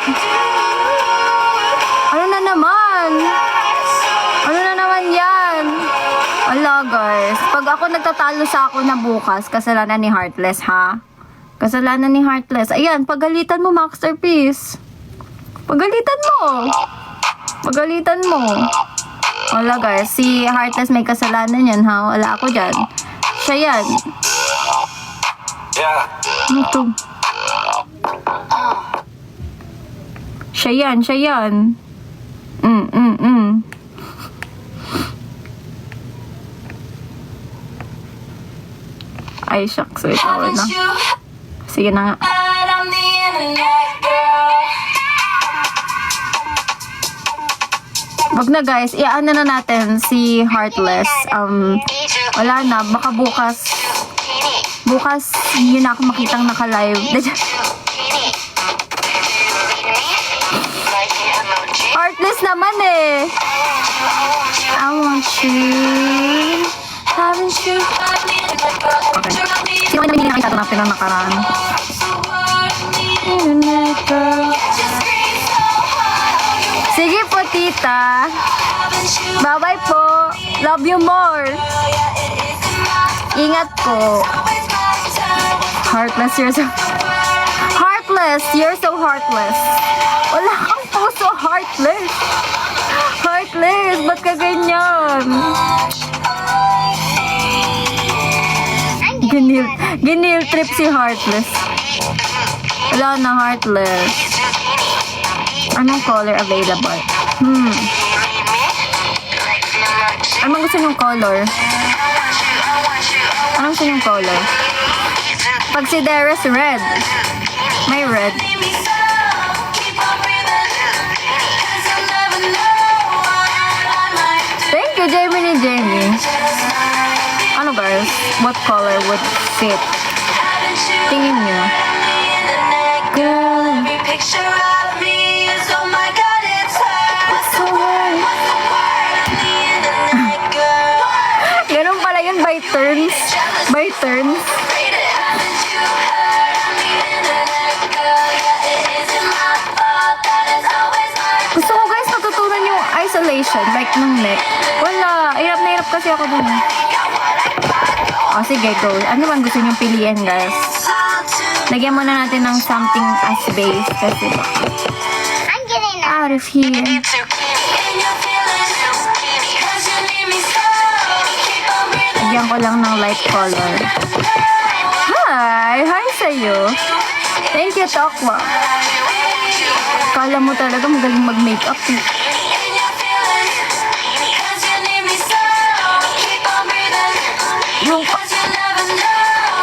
Ano na naman? Ano na naman yan? Wala, guys. Pag ako nagtatalo sa ako na bukas, kasalanan ni Heartless, ha? Kasalanan ni Heartless. Ayan, pagalitan mo, Masterpiece. Pagalitan mo. Pagalitan mo. Wala guys, si Heartless may kasalanan yan ha. Wala ako dyan. Siya yan. Ano to? Siya yan, siya yan. Ay, shucks. Wait, wala na. Sige na nga. Wag na guys, i-ano na natin si Heartless. Wala na, baka bukas yun ako makitang naka-live. Heartless naman eh. I want you. Haven't you? Okay. Sino na hindi nakita natin ang nakaraan? Sige po, Tita. Bye-bye po. Love you more. Ingat po. Heartless, you're so... Heartless, you're so heartless. Wala kang puso, heartless. Heartless, ba't ka ganyan? Ginil trip si Heartless. Wala na, Heartless. Anong color available? Anong gusto niyong color? Anong gusto niyong color? Pag si Darius, red. May red. Thank you, Jamie ni Jamie. Ano guys? What color would fit? Tingin niyo. Girl, ganun pala yun, by turns. By turns. Gusto ko guys matutunan yung isolation, like ng neck. Wala, hirap na hirap kasi ako dun. O sige, go. Ano bang gusto niyong piliin guys? Lagyan muna natin ng something as base kasi I'm getting out of here. Lagyan ko lang ng light color. Hi! Hi sa'yo. Thank you, Tokwa. Kala mo talaga magaling mag-makeup eh. Yung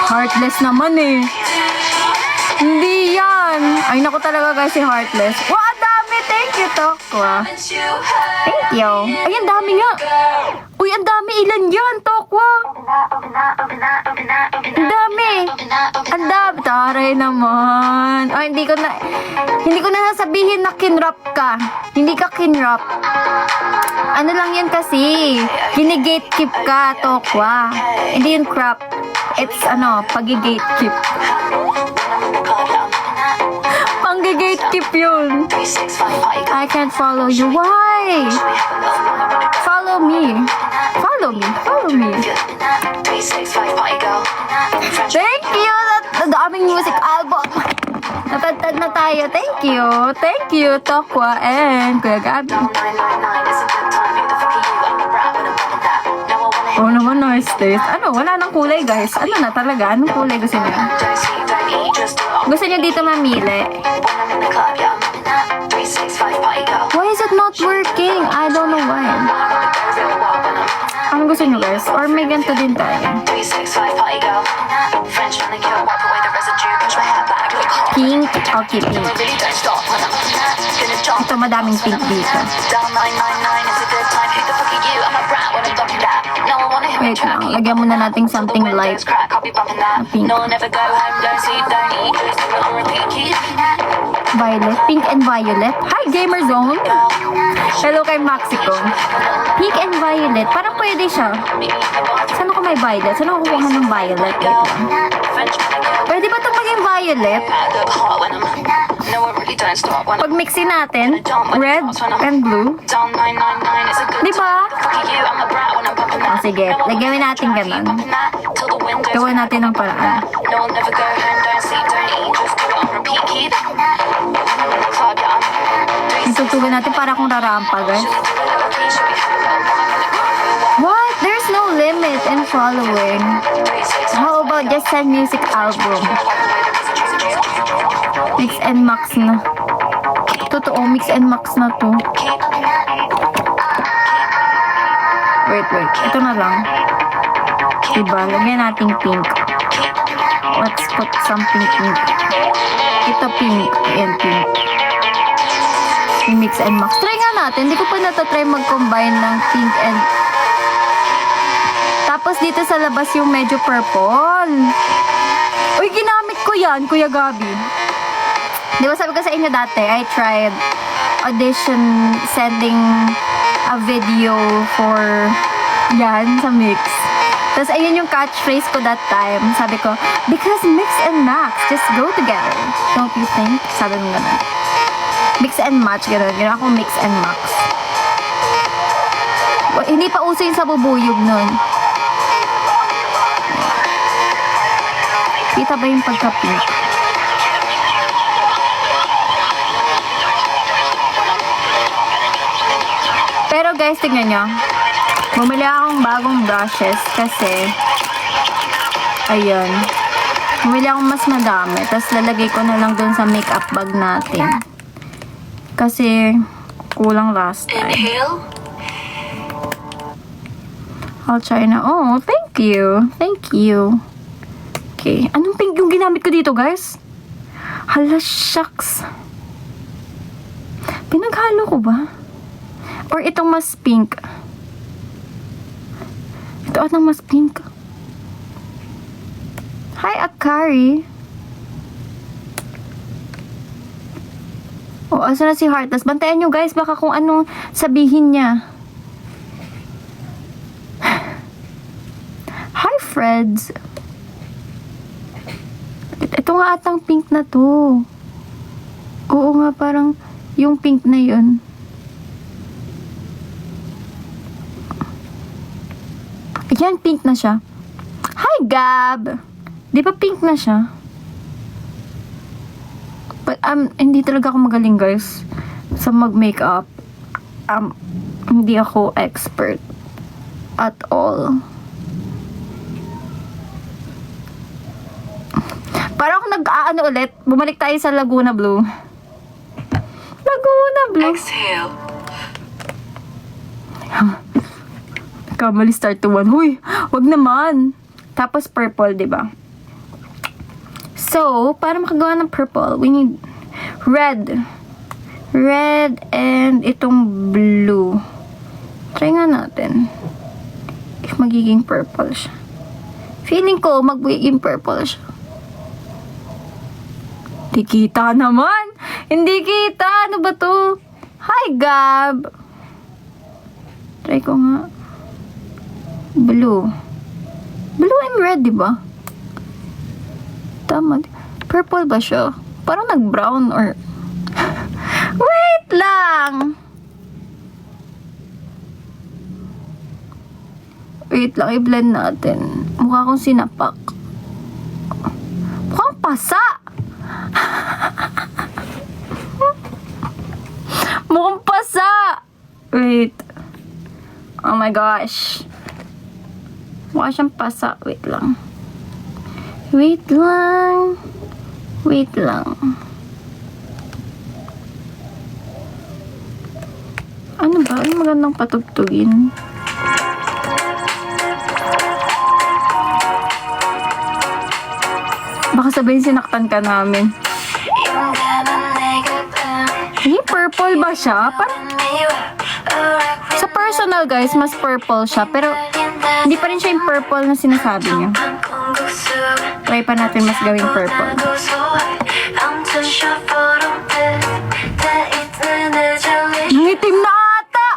Heartless naman eh. Hindi yan. Ay, naku talaga guys si Heartless. Wow, ang dami. Thank you, Tokwa. Thank you. Ay, ang dami nga. Uy, ang dami. Ilan yan, Tokwa? Ang dami. Ang dami. Taray naman. Ay, hindi ko na sasabihin na kinrap ka. Hindi ka kinrap. Ano lang yan kasi. Gini-gatekeep ka, Tokwa. Hindi yun crap. It's pag-gatekeep. Pang-gatekeep yun. I can't follow you. Why? Follow me. Follow me. Follow me. Thank you. Ang daming music album. Natagtag na tayo. Thank you. Thank you, Tokwa and Kuya Gabi. Oh naman, nice taste. Ano, wala nang kulay guys. Ano na talaga? Anong kulay gusto niyo? Gusto niyo dito mamili? Why is it not working? I don't know why. Ano gusto niyo guys? Or may ganito din tayo? Pink? Okay, pink. Ito madaming pink dito. Wait lang, lagyan muna natin something light na pink. Violet, pink and violet. Hi, Gamer Zone! Hello kay Mexico. Pink and violet, parang pwede siya. Saan ako may violet? Saan ako kukuha ng violet? Wait lang. Pwede ba itong maging violet? Pag mixin natin, red and blue. Diba? Oh, sige, lagyan natin ganun. Gawin natin ng paraan. Itutugan natin para kung rarampa, guys. What? There's no limit in following. How about just send music album? Mix and max na. Totoo, mix and max na to. Wait. Ito na lang. Diba? Lagyan natin pink. Let's put something pink. Ito pink. Ayan, pink. Mix and max. Try nga natin. Hindi ko pa natatry mag-combine ng pink and... Tapos dito sa labas yung medyo purple. Uy, ginamit ko yan, Kuya Gabi. Di ba sabi ko sa inyo dati, I tried audition sending a video for yan sa mix. Tapos ayun yung catchphrase ko that time. Sabi ko, because mix and max just go together. Don't you think? Sabi mo ganun. Mix and match, gano'n. Gano'n ako mix and max. Hindi pa uso yung sa bubuyog nun. Kita ba yung pagka-pink? Pero guys, tingnan nyo. Bumili akong bagong brushes kasi ayun. Bumili akong mas madami. Tapos lalagay ko na lang dun sa makeup bag natin. Kasi kulang last time. I'll try na. Oh, thank you. Thank you. Okay. Anong pink yung ginamit ko dito, guys? Hala, shucks. Pinaghalo ko ba? Or itong mas pink? Ito atang mas pink. Hi, Akari. O, asa na si Heartless? Bantayan nyo, guys. Baka kung anong sabihin niya. Hi, Freds. Ito nga atang pink na to. Oo nga, parang yung pink na yun. Ayan, pink na siya. Hi, Gab! Di ba pink na siya? But, hindi talaga ako magaling, guys, sa mag-makeup. Hindi ako expert at all. Parang ako nag-aano ulit. Bumalik tayo sa Laguna Blue. Laguna Blue. Exhale. Kamali start to 1. Huy, wag naman. Tapos purple, di ba? So, para makagawa ng purple, we need red. Red and itong blue. Try nga natin. If magiging purple siya. Feeling ko, magiging purple siya. Hindi kita naman. Hindi kita. Ano ba to? Hi, Gab. Try ko nga. Blue. Blue and red, di ba? Tama. Purple ba siya? Parang nag-brown or... Wait lang! Wait lang, i-blend natin. Mukha akong sinapak. Mukhang pasa! Mukhang pasa! Wait. Oh my gosh. Mukha siyang pasa. Wait lang. Wait lang. Wait lang. Ano ba? Ano magandang patugtugin? Baka sabihin sinaktan ka namin. Hey, purple ba siya? Sa personal, guys, mas purple siya. Pero, hindi pa rin siya yung purple na sinasabi niyo. Try pa natin mas gawing purple. Nangitim na ata!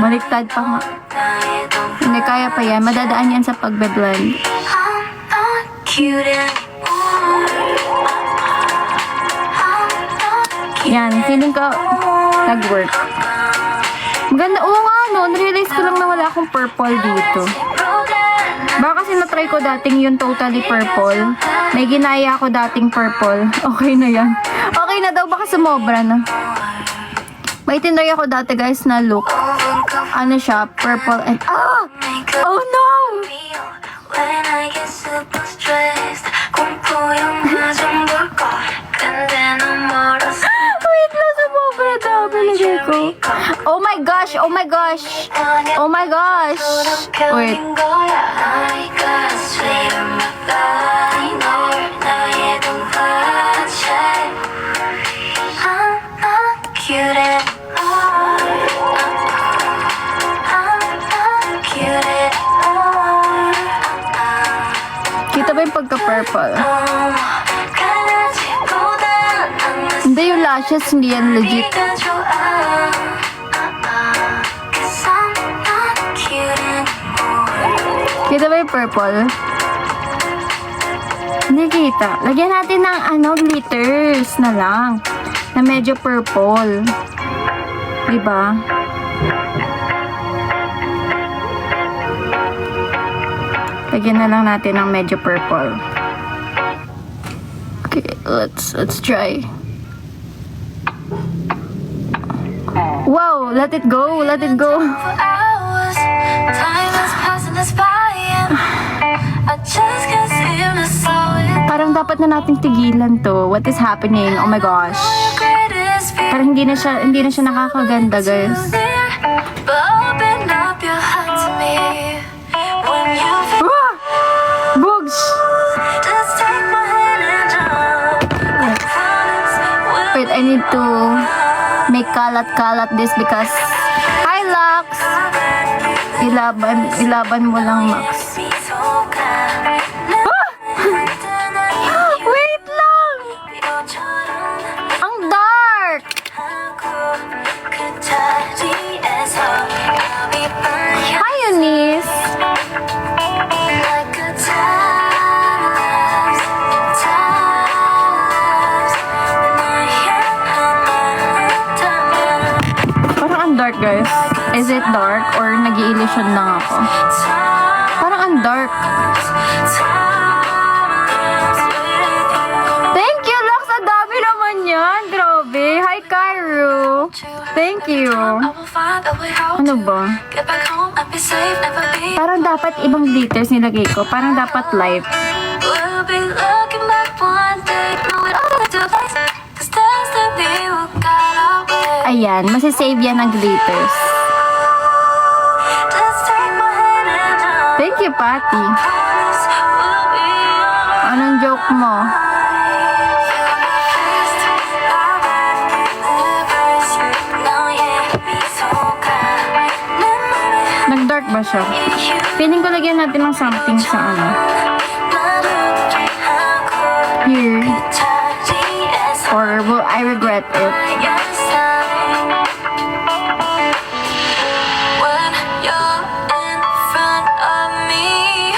Baliktad pa nga. Hindi, kaya pa yan. Madadaan yan sa pagbe-blend. Yan, feeling ko nag-work. Maganda, oo nga no, narealize ko lang na wala akong purple dito. Baka kasi na-try ko dating yung totally purple. May ginaya ako dating purple. Okay na yan. Okay na daw, baka sumobra na. May tinry ako dati, guys, na look. Ano siya, purple and... Ah! Oh no! Wait lang, sumobra daw. Binigay ko. Oh my gosh! Oh my gosh! Oh my gosh! Wait. Kita ba yung pagka-purple? Hindi, yung lashes, hindi yan legit. Kita ba yung purple? Hindi kita. Lagyan natin ng glitters na lang. Na medyo purple. Diba? Lagyan na lang natin ng medyo purple. Okay, let's try. Wow, let it go, let it go. For hours, time is passing us by and I just can't seem to slow it. Parang dapat na nating tigilan to. What is happening? Oh my gosh. Greatest fear Parang hindi na siya nakakaganda, guys. near, but open up your heart to me. When you feel Ah! Bugs! just take my hand and jump. I promise we'll Wait, I need to make kalat-kalat this because... Hi, Lux! Ilaban mo lang, Max. be so kind. Wait lang! Ang dark! Hi, Eunice! Parang ang dark, guys. Is it dark or nag-i-illusion lang ako? Parang ang dark. Thank you, Lux! Ang dami naman yan. Grabe. Hi, Cairo. Thank you. Ano ba? Parang dapat ibang glitters nilagay ko. Parang dapat light. We'll be looking back one day, knowing all the device, 'cause destiny will guide our way. Ayan, masisave yan ng glitters. Just take my hand and I'll Thank you, Patty. promise we'll be alright. Anong joke mo? You're my first universe. Now yeah, be so kind. Nag-dark ba siya? Feeling ko lagyan natin ng something sa ano. Here. Or will I regret it? When you're in front of me,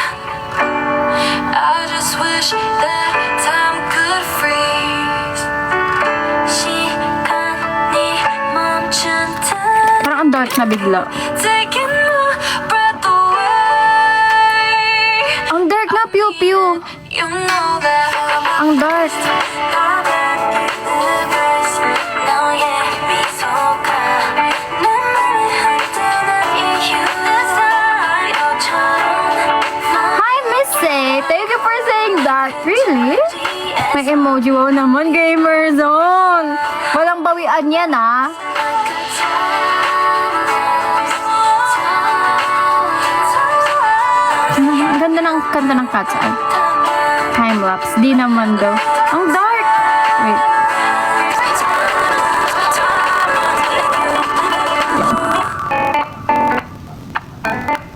I just wish that time could freeze. 시간이 멈춘 듯 Parang ang dark na bigla. taking my breath away. Ang dark na, pew-pew. You know that Ang dark. now yeah, be so kind. 내 맘이 흔드는 이유는 Hi, Missy. Thank you for saying that. Really? May emoji. Wow naman, Gamer Zone. Walang bawian yan, ah. Ang ganda ng kanta ng Cat's Eye. Time-lapse. Di naman daw. Ang dark. Wait.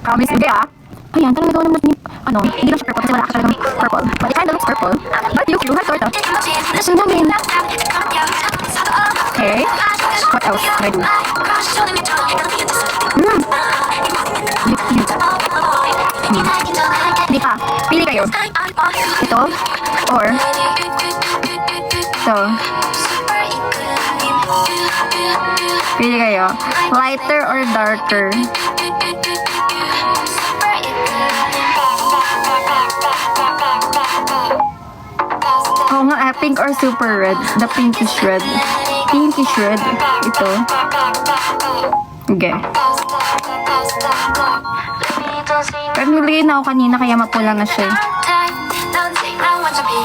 Promise, hindi ah. Ayan, talaga gawa naman ni, ano, hindi lang siya purple kasi wala actually ng purple. But it kinda looks purple. But you have sort of. Ang dami. Okay. What else can I do? Lip tint. Hindi pa. Pili kayo. Ito. Or ito. Pili kayo. Lighter or darker? Oo nga, pink or super red? The pinkish red. Pinkish red. Ito. Okay. Pero nilagay na ako kanina kaya mapula na siya.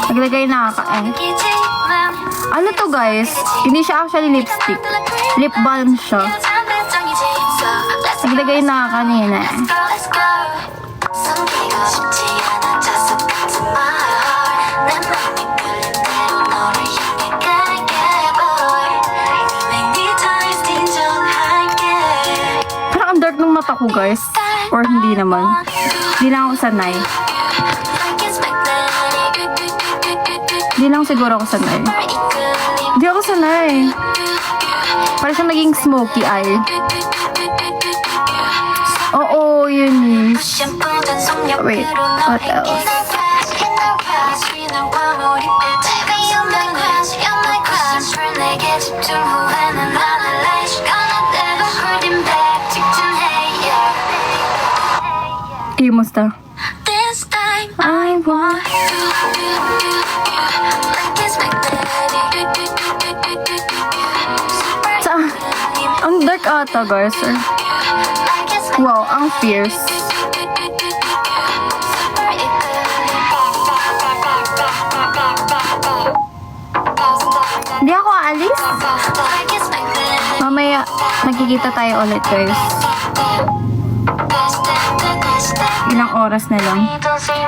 Naglagay na ako. Ano to, guys? Hindi siya actually lipstick. Lip balm siya. Naglagay na ako kanina. Parang ang dark ng mata ko, guys. Or hindi naman. Hindi lang ako sanay. Hindi lang siguro ako sanay. Hindi ako sanay. Parang siya naging smoky eye. Oo, yun. Wait, what else? Kamusta? This Sa, ang dark ata, guys. Wow, ang fierce. Hindi ako aalis. Mamaya, magkikita tayo ulit, guys. Ilang oras na lang.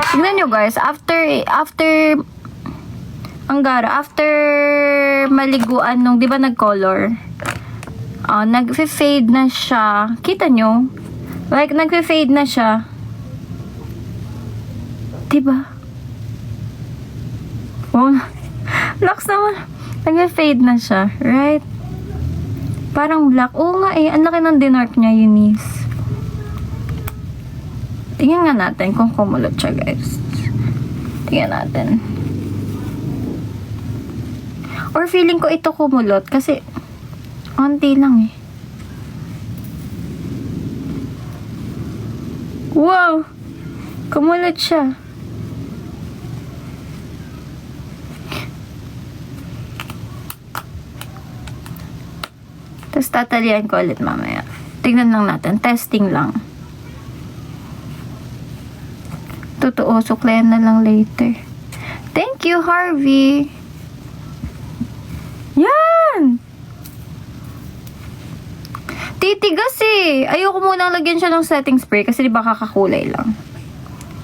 Tignan nyo, guys. After maliguan nung, di ba nag-color? Nag-fade na siya. Kita nyo? Like, nag-fade na siya. Diba? Oh, laks naman. Nag-fade na siya. Right? Parang black. Oo nga eh. Ang laki ng dinark niya, Eunice. Tingnan nga natin kung kumulot siya, guys. Tingnan natin. Or feeling ko ito kumulot kasi onti lang eh. Wow! Kumulot siya. Tapos tatalian ko ulit mamaya. Tingnan lang natin. Testing lang. Totoo. Suklayan na lang later. Thank you, Harvey. Yan! Titigas eh. Ayoko muna lagyan siya ng setting spray kasi di ba kakakulay lang.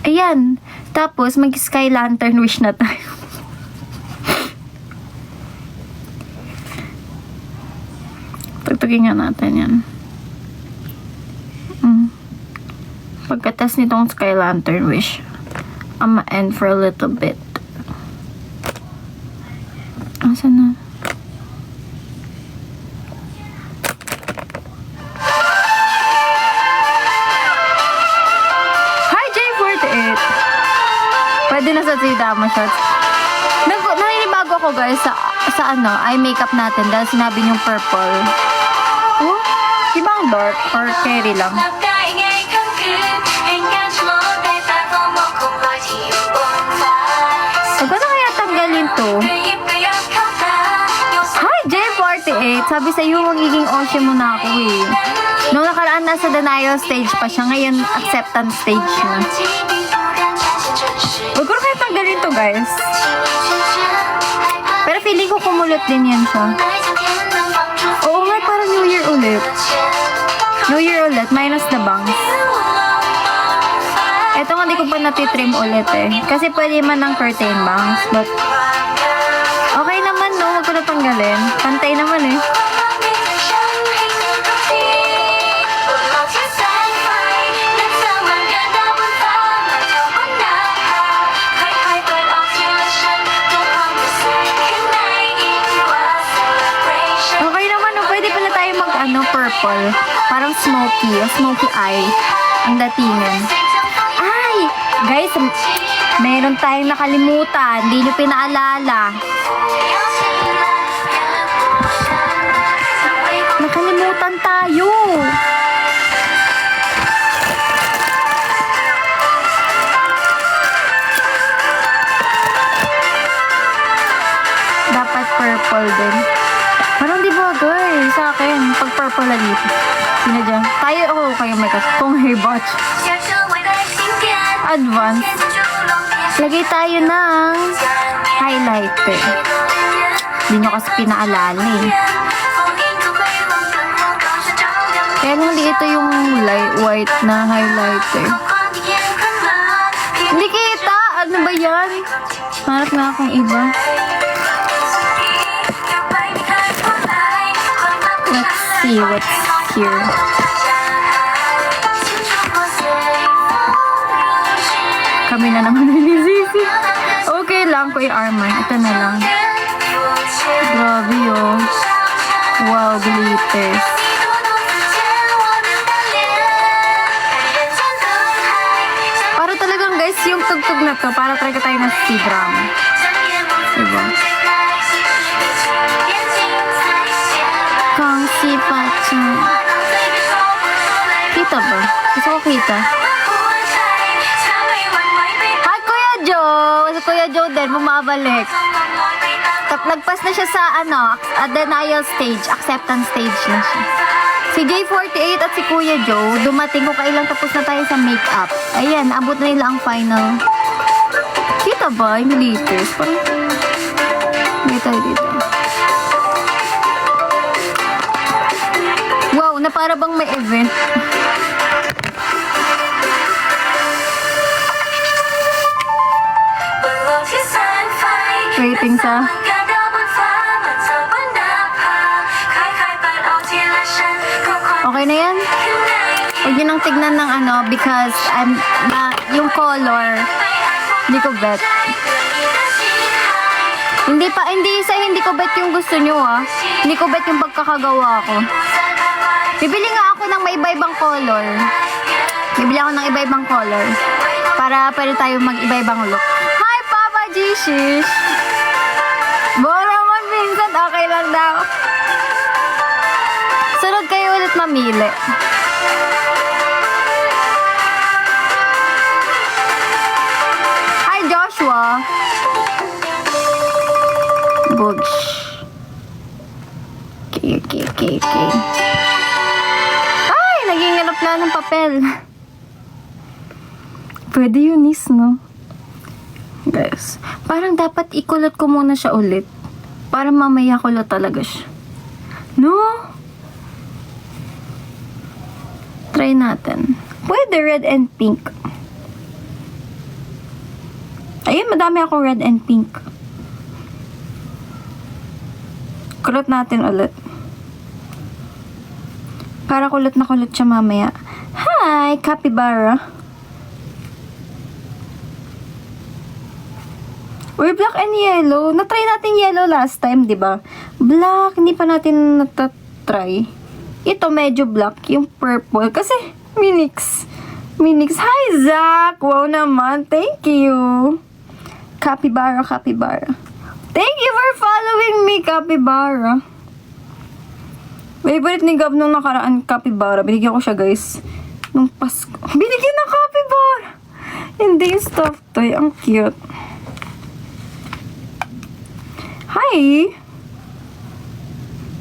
Ayan. Tapos, mag-sky lantern wish na tayo. Tugtugin nga natin yan. Pagkatas nitong sky lantern wish, I'm gonna end for a little bit. Asan na? Hi, J48! Pwede na sa Zidama shots. Naninibago ako guys sa eye makeup natin dahil sinabi niyong purple. Oh, di ba ang dark or carry lang? Huwag ko na kaya tanggalin to. Hi, J48! Sabi sa'yo, magiging Oshin mo na ako eh. Nung nakaraan nasa denial stage pa siya, ngayon acceptance stage na. Huwag ko na kaya tanggalin to, guys. Pero feeling ko kumulot din yan siya. Oo nga, parang New Year ulit. New Year ulit, minus the bangs. Ito nga, di ko pa natitrim ulit eh. Kasi pwede man ng curtain bangs. But, okay naman no, huwag ko na tanggalin. Pantay naman eh. Okay naman no, pwede pala tayo purple. Parang smoky eye. Ang datingan. Ay! Guys, meron tayong nakalimutan. Hindi nyo pinaalala. Nakalimutan tayo. Dapat purple din. Parang di ba guys, sa akin, pag purple na dito. Sino dyan? Tayo ako kayo may kung hair botch. Advance. Lagay tayo ng highlighter. Hindi nyo kasi pinaalala eh. Kaya hindi ito yung light white na highlighter. Hindi kita! Ano ba yan? Hanap na akong iba. Let's see what's here. Kami na naman ni Zizi. Okay lang ko i-armor. Ito na lang. Grabe oh. Wow, glitters. Para talagang guys, yung tugtog na to, para talaga tayo na C-drum. Diba? Kang sipacha. Kita ba? Gusto ko kita. Hi, Kuya Joe! Kuya Joe din, bumabalik. Nagpas na siya sa denial stage, acceptance stage na siya. Si J48 at si Kuya Joe, dumating ko kailang tapos na tayo sa makeup. Ayan, abot na nila ang final. Kita ba? Yung latest. Parang, dito. Wow, na para bang may event. Waiting sa... Okay na yan? Huwag yun ang tignan ng because yung color, hindi ko bet. Hindi ko bet yung gusto nyo Hindi ko bet yung pagkakagawa ko. Bibili nga ako ng may iba-ibang color. Para pwede tayo mag-iba-ibang look. Hi, Papa Jesus! Naman, Vincent. Okay lang daw. Sunod kayo ulit mamili. Hi, Joshua. Bugs. Okay. Ay, naging aeroplano ng papel. Pwede yun, no? Guys, parang dapat ikulot ko muna siya ulit. Para mamaya kulot talaga siya. No? Try natin. Pwede red and pink. Ayun, madami ako red and pink. Kulot natin ulit. Para kulot na kulot siya mamaya. Hi, Capybara. Uy, black and yellow. Na-try natin yellow last time, di ba? Black, hindi pa natin natatry. Ito medyo black, yung purple. Kasi, Minix. Hi, Zach! Wow naman. Thank you. Capybara. Thank you for following me, Capybara. Favorite ni Gab nung nakaraan, Capybara. Binigyan ko siya, guys. Nung Pasko. Binigyan ng Capybara! Hindi yung stuffed toy. Ang cute. Hi!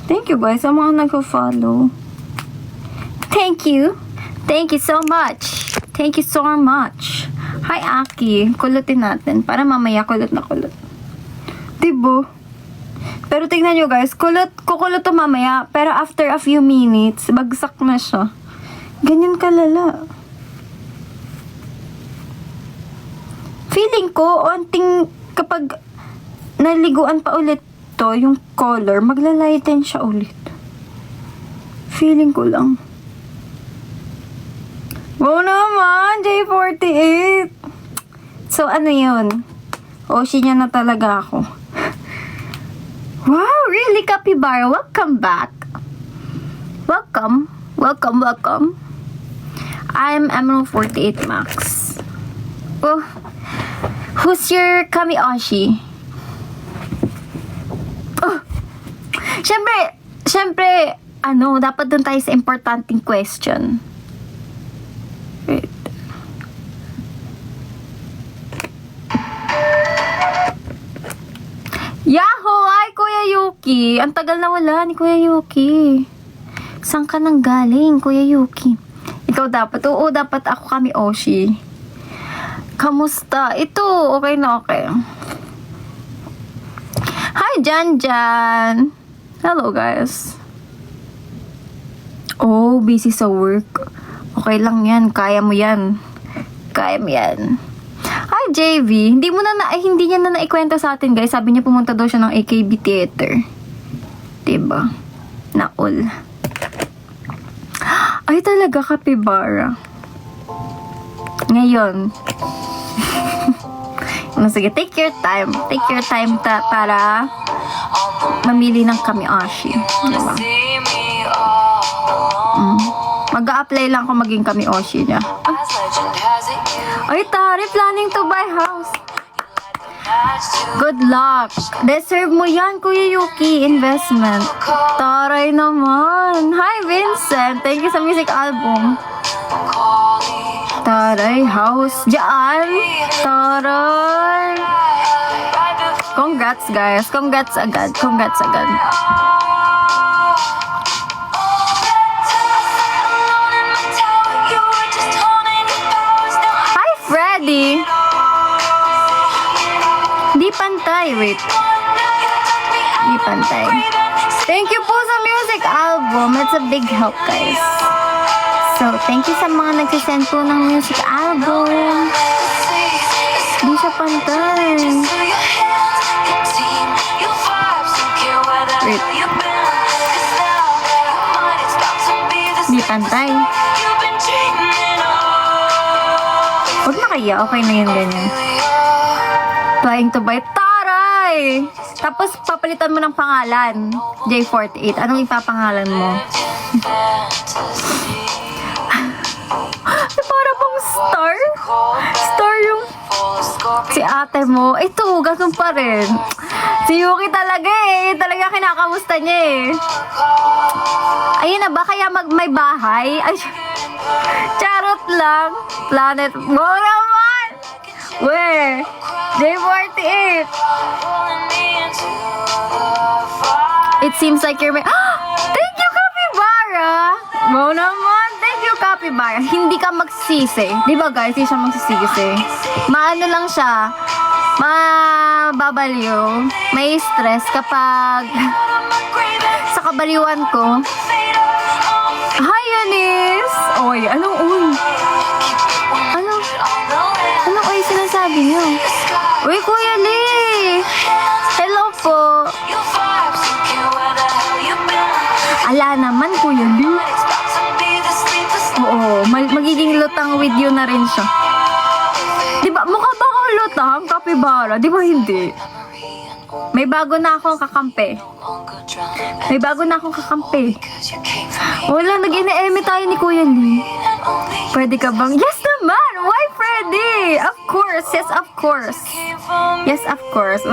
Thank you, guys, sa mga nag-follow. Thank you so much. Hi, Aki. Kulutin natin. Para mamaya kulot na kulot. Diba? Pero tingnan nyo, guys. Kukulot to mamaya. Pero after a few minutes, bagsak na siya. Ganyan kalala. Feeling ko, kapag naliguan pa ulit to, yung color, maglalighten siya ulit. Feeling ko lang. Wow naman, J48. So, ano yun? Oshi niya na talaga ako. Wow, really, Capybara? Welcome back. Welcome. I'm Emerald 48 Max. Oh, who's your Kami-Oshi? Oh, syempre, dapat dun tayo sa importanteng question. Wait. Yahoo! Ay, Kuya Yuki! Ang tagal na wala ni Kuya Yuki. Saan ka nang galing, Kuya Yuki? Ikaw dapat. Oo, dapat ako Kami-Oshi. Kamusta? Ito, okay na okay. Hi, Jan. Hello, guys. Oh, busy sa work. Okay lang yan. Kaya mo yan. Hi, JV. Hindi niya na naikwento sa atin, guys. Sabi niya pumunta daw siya ng AKB Theater. Diba? Naul. Ay, talaga, Capybara. Ngayon. Sige, take your time. Para mamili ng Kami-Oshi. Diba? Mag-a-apply lang kung maging Kami-Oshi niya. Ay, Tari, planning to buy house. Good luck. Deserve mo yan, Kuya Yuki. Investment. Taray naman. Hi, Vincent. Thank you sa music album. Taray, house. Diyan. Taray. Congrats, guys. Congrats agad. Congrats agad. Hi, Freddy! Di pantay. Wait. Di pantay. Thank you po sa music album. It's a big help, guys. So, thank you sa mga nagsisend po ng music album. Di siya pantay. Wait. Di pantay. Huwag na kaya. Okay na yun ganyan. Trying to buy. Taray! Tapos, papalitan mo ng pangalan. J48. Anong ipapangalan mo? Para bang star? Star yung si ate mo. Ito, ganun pa rin. Si Yuki talaga eh. Talaga kinakamusta niya eh. Ayun na ba? Kaya may bahay? Ay, charot lang. Planet mo naman. Weh, J48. It seems like you're Thank you, Capybara. Mo naman. Thank you, Capybara. Hindi ka magsisisi. Di ba guys, hindi siya magsisisi. Maano lang siya. Mababaliw. May stress kapag sa kabaliwan ko. Hi, Yanis! Oy, anong uy? Anong uy sinasabi niyo? Uy, Kuya Lee! Hello po! Ala naman, Kuya Lee. Oo, magiging lutang video na rin siya. Diba, mukha ba akong lutang, Capybara? Diba hindi? May bago na akong kakampi. Wala, nag-ine-eme tayo ni Kuya Lee. Pwede ka bang? Yes naman! Why, Freddy? Of course, yes, of course. Yes, of course.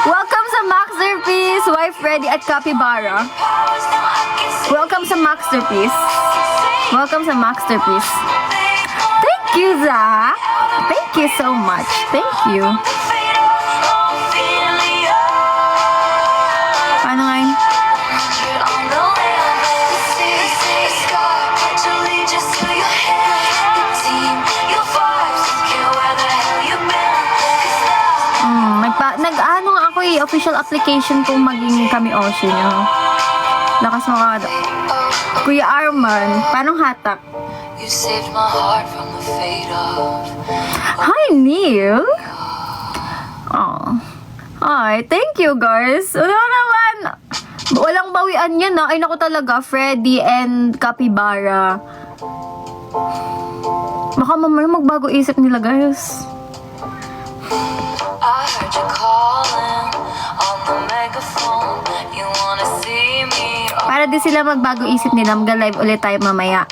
Welcome sa Maxterpiece, Why Freddy at Capybara. Welcome sa Maxterpiece. Welcome sa Maxterpiece. Thank you, Zach. Thank you so much. Thank you. Paano nga yun? Nag-ano nga ako eh, official application kung maging kami Oshi nyo. Lakas mo ka. Kuya Arman, paano hatak? You saved my heart from the fate of. Hi, Neil! Oh. Ay, thank you, guys. Ano naman? Walang bawian yan, na. Ay, naku talaga. Freddy and Capybara. Baka mamaya magbago isip nila, guys. I heard you calling on the megaphone. You wanna see me? Para di sila magbago isip nila, mag-live ulit tayo mamaya.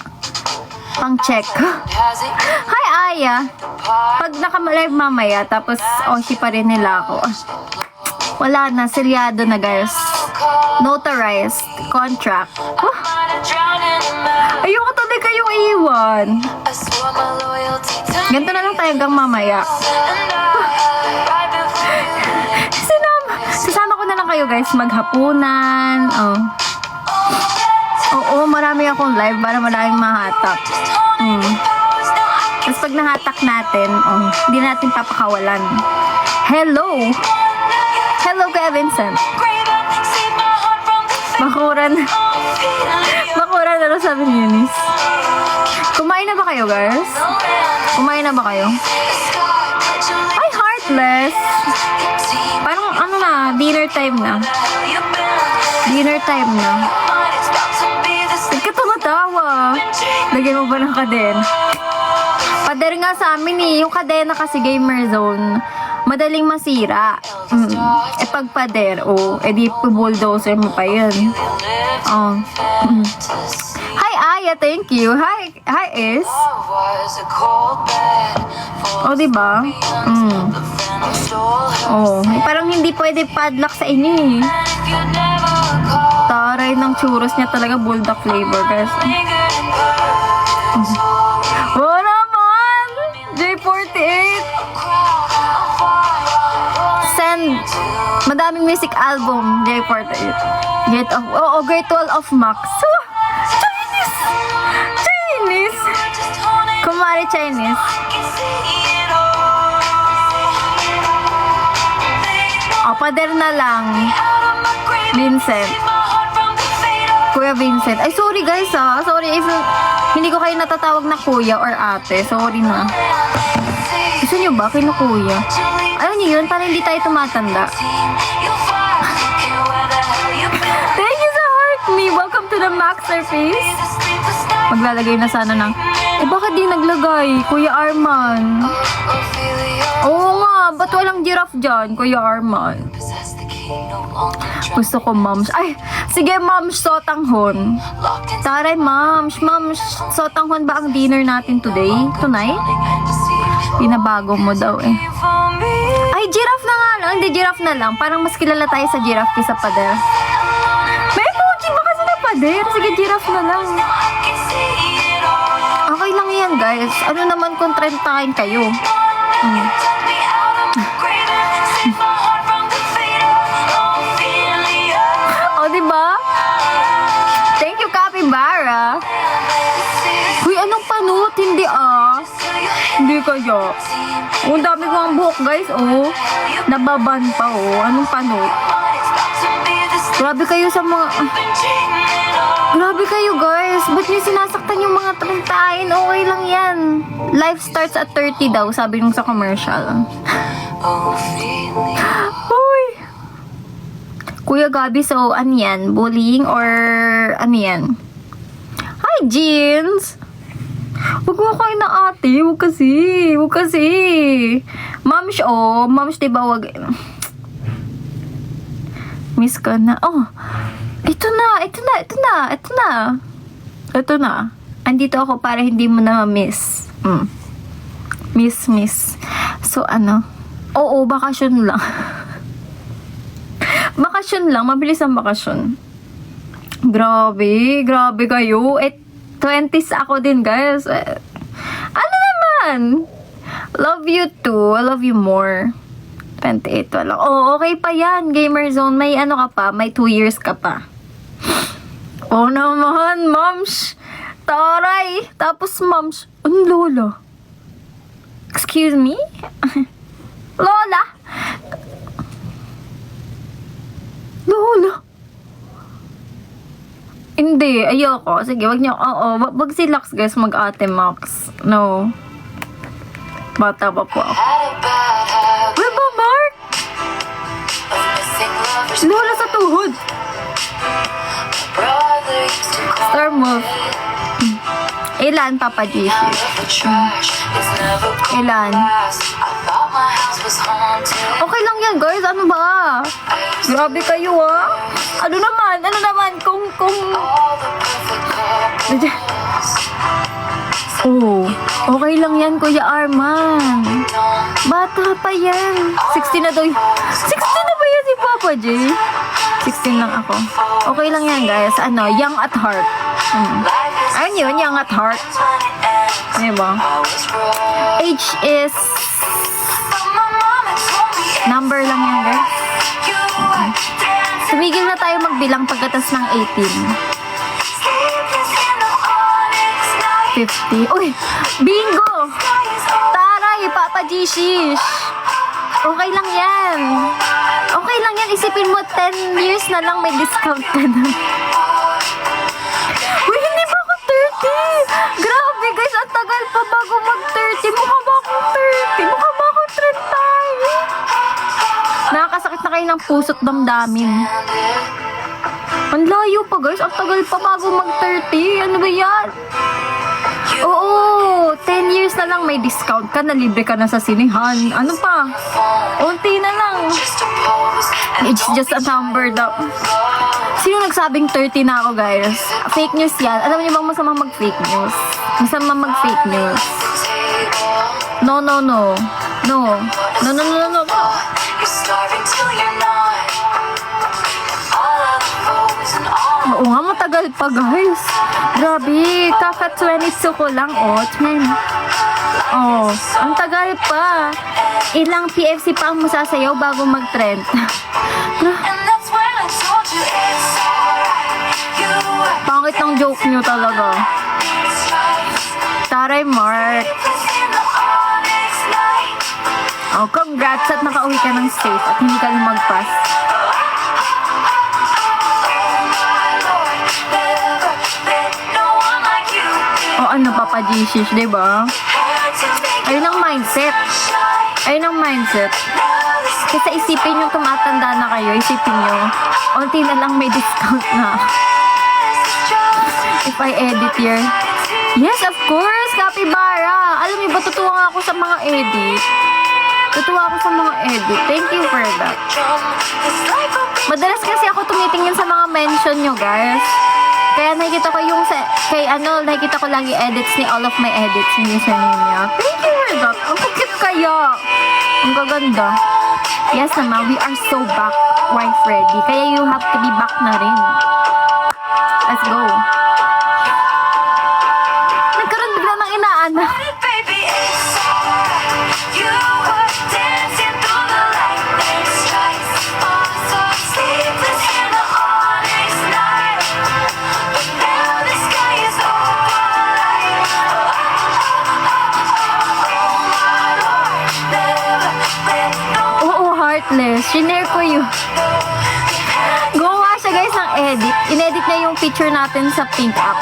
Pang-check. Has it Hi, Aya! Pag naka-live mamaya, tapos Oshi pa rin nila ako. Wala na, seriado na, guys. Notarized contract. might have drowned in the mouth? Ayoko tuloy kayong iwan. I swore my loyalty to Ganito na lang tayo hanggang mamaya. and right before you Sasama ko na lang kayo, guys, maghapunan. Oh. Oo, marami akong live para maraming mahatak. Tapos pag nahatak natin, hindi natin papakawalan. Hello! Hello, Kuya Vincent. Bakuran. Bakuran na sabi ni Eunice. Kumain na ba kayo, guys? Kumain na ba kayo? Ay, Heartless! Parang ano na, dinner time na. Dinner time na. Huwag ka tumatawa. Lagyan mo ba ng kadena? Pader nga sa amin eh. Yung kadena kasi gamer zone, madaling masira. Eh pag pader, edi bulldozer mo pa yun. Hi Aya, thank you. Hi Is. was a cold bed full Diba? Parang hindi pwede padlock sa inyo eh. if you never call Taray ng churros niya talaga, bulldog flavor, guys. lingered in Oo naman! J48! madaming music album. Great Wall of Max. Chinese! Chinese! Kumari Chinese. Pader na lang. Vincent. Kuya Vincent. Ay, sorry guys Sorry if hindi ko kayo natatawag na kuya or ate. Sorry na. Gusto nyo ba? Kino kuya? Ayaw nyo yun? Para hindi tayo tumatanda. Thank you sa heart me. Welcome to the masterpiece. Maglalagay na sana ng... bakit di naglagay? Kuya Arman. Oo nga. Ba't walang giraffe dyan? Kuya Arman. Gusto ko, moms. Ay, sige, moms, sotanghon. Taray, moms. Moms, sotanghon ba ang dinner natin today? Tonight? Pinabago mo daw eh. Ay, giraffe na nga lang. Hindi, giraffe na lang. Parang mas kilala tayo sa giraffe kaysa pader. May emoji ba kasi na pader? Sige, giraffe na lang. Okay lang yan, guys. Ano naman kung trentahin kayo? O, diba? Thank you, Capybara. Uy, anong panot? Hindi Hindi kaya. Ang dami ko ang buhok, guys. Nababan pa, Anong panot? Grabe kayo sa mga... Grabe kayo, guys. Ba't niyo sinasaktan yung mga trentahin? Okay lang yan. Life starts at 30 daw, sabi nung sa commercial. Uy. Kuya Gabi, so ano yan? Bullying or ano yan? Hi, Jeans! Huwag mo kayo na ate. Huwag kasi. Moms, Moms, diba wag... Miss ka na. Ito na. Andito ako para hindi mo na ma-miss. Miss. So, ano? Bakasyon lang. Bakasyon lang. Mabilis ang bakasyon. Grabe kayo. 20s ako din, guys. Ano naman? Love you too. I love you more. 28 pa lang. Okay pa yan. Gamer Zone. May ano ka pa. May 2 years ka pa. Naman, moms. Taray. Tapos, moms. Ang lola. Excuse me? Lola? Hindi. Ayoko. Sige, wag niyo. Wag si Lux, guys. Mag-ate Max. No. Bata pa po ako. Wala ba, Mark? Lola sa tuhod. Star Wolf. Ilan, Papa G? Ilan? Okay lang yan, guys. Ano ba? Grabe kayo, Ano naman? Kung... okay lang yan, Kuya Arman. Bata pa yan. 16 na daw. 16 na ba yan si Papa J? 16 lang ako. Okay lang yan, guys. Young at heart. Ayun yun, young at heart. Diba? Age is... number lang yan, guys. Tumigil na tayo magbilang pagkatas ng 18. 50. Uy! Bingo! Taray! Papa G-shish! Okay lang yan. Okay lang yan. Isipin mo, 10 years na lang may discount ka na. Uy, hindi ba ako 30? Grabe, guys. Ang tagal pa bago mag-30. Mukha ba akong 30? Mukha ba akong 30? Nakakasakit na kayo ng puso't damdamin. Ang layo pa, guys. Ang tagal pa bago mag-30. Ano ba yan? Oo, 10 years na lang may discount ka, nalibre ka na sa sinihan. Ano pa? Unti na lang. It's just a number daw. Sino nagsabing 30 na ako, guys? Fake news yan. Alam niyo bang masama mag-fake news? Masama mag-fake news. No. Oo nga, matagal pa, guys. Grabe, kaka-22 ko lang, 10. Ang tagal pa. Ilang PFC pa ang masasayaw bago mag-trend. And that's when I told you it's alright. You were Pangit ng joke nyo talaga. Taray, Mark. in the onyx light. Oh, congrats at nakauwi ka ng safe at hindi ka lumagpas. Never been no one like you. O ano, Papa Jesus, diba? Had to make Ayun ang mindset. shine. Ayun ang mindset. Now this Kasi isipin nyo, tumatanda na kayo, isipin nyo, onti na lang may discount na. is strong. If I edit here. Yes, of course, Capybara. Alam niyo ba, tutuwa nga ako sa mga edit. Tutuwa ako sa mga edit. Thank you for that. Drum. This life will be Madalas kasi ako tumitingin sa mga mention nyo, guys. Kaya nakikita ko yung nakikita ko lagi edits ni all of my edits yung username niya. Thank you for that. Ang cute kaya. Ang gaganda. Yes naman, we are so back, wife ready. Kaya you have to be back na rin. Let's go. Nagkaroon bigla ng inaanak. baby, it's alright. You were dancing through the lightning strikes. Oh, so sleepless in the onyx night. But now the sky is overlight. Oh, my Lord, never been no Oo, heartless. Shinare ko yun. Gumawa siya guys ng edit. Inedit niya yung picture natin sa Pink App.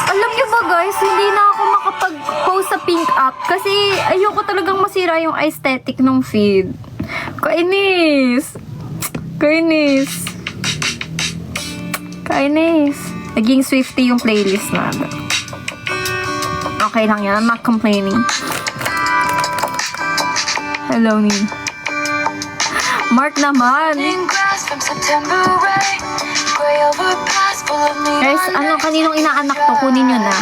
Alam niyo ba guys, hindi na ako makapag-post sa Pink App kasi ayoko talagang masira yung aesthetic ng feed. Kainis. Kainis. Kainis. Naging Swiftie yung playlist natin. Okay lang yan. I'm not complaining. Hello, Nina. Mark naman. grass from September rain. Gray overpass full of Guys, neon. kaninong inaanak to? Kunin nyo na.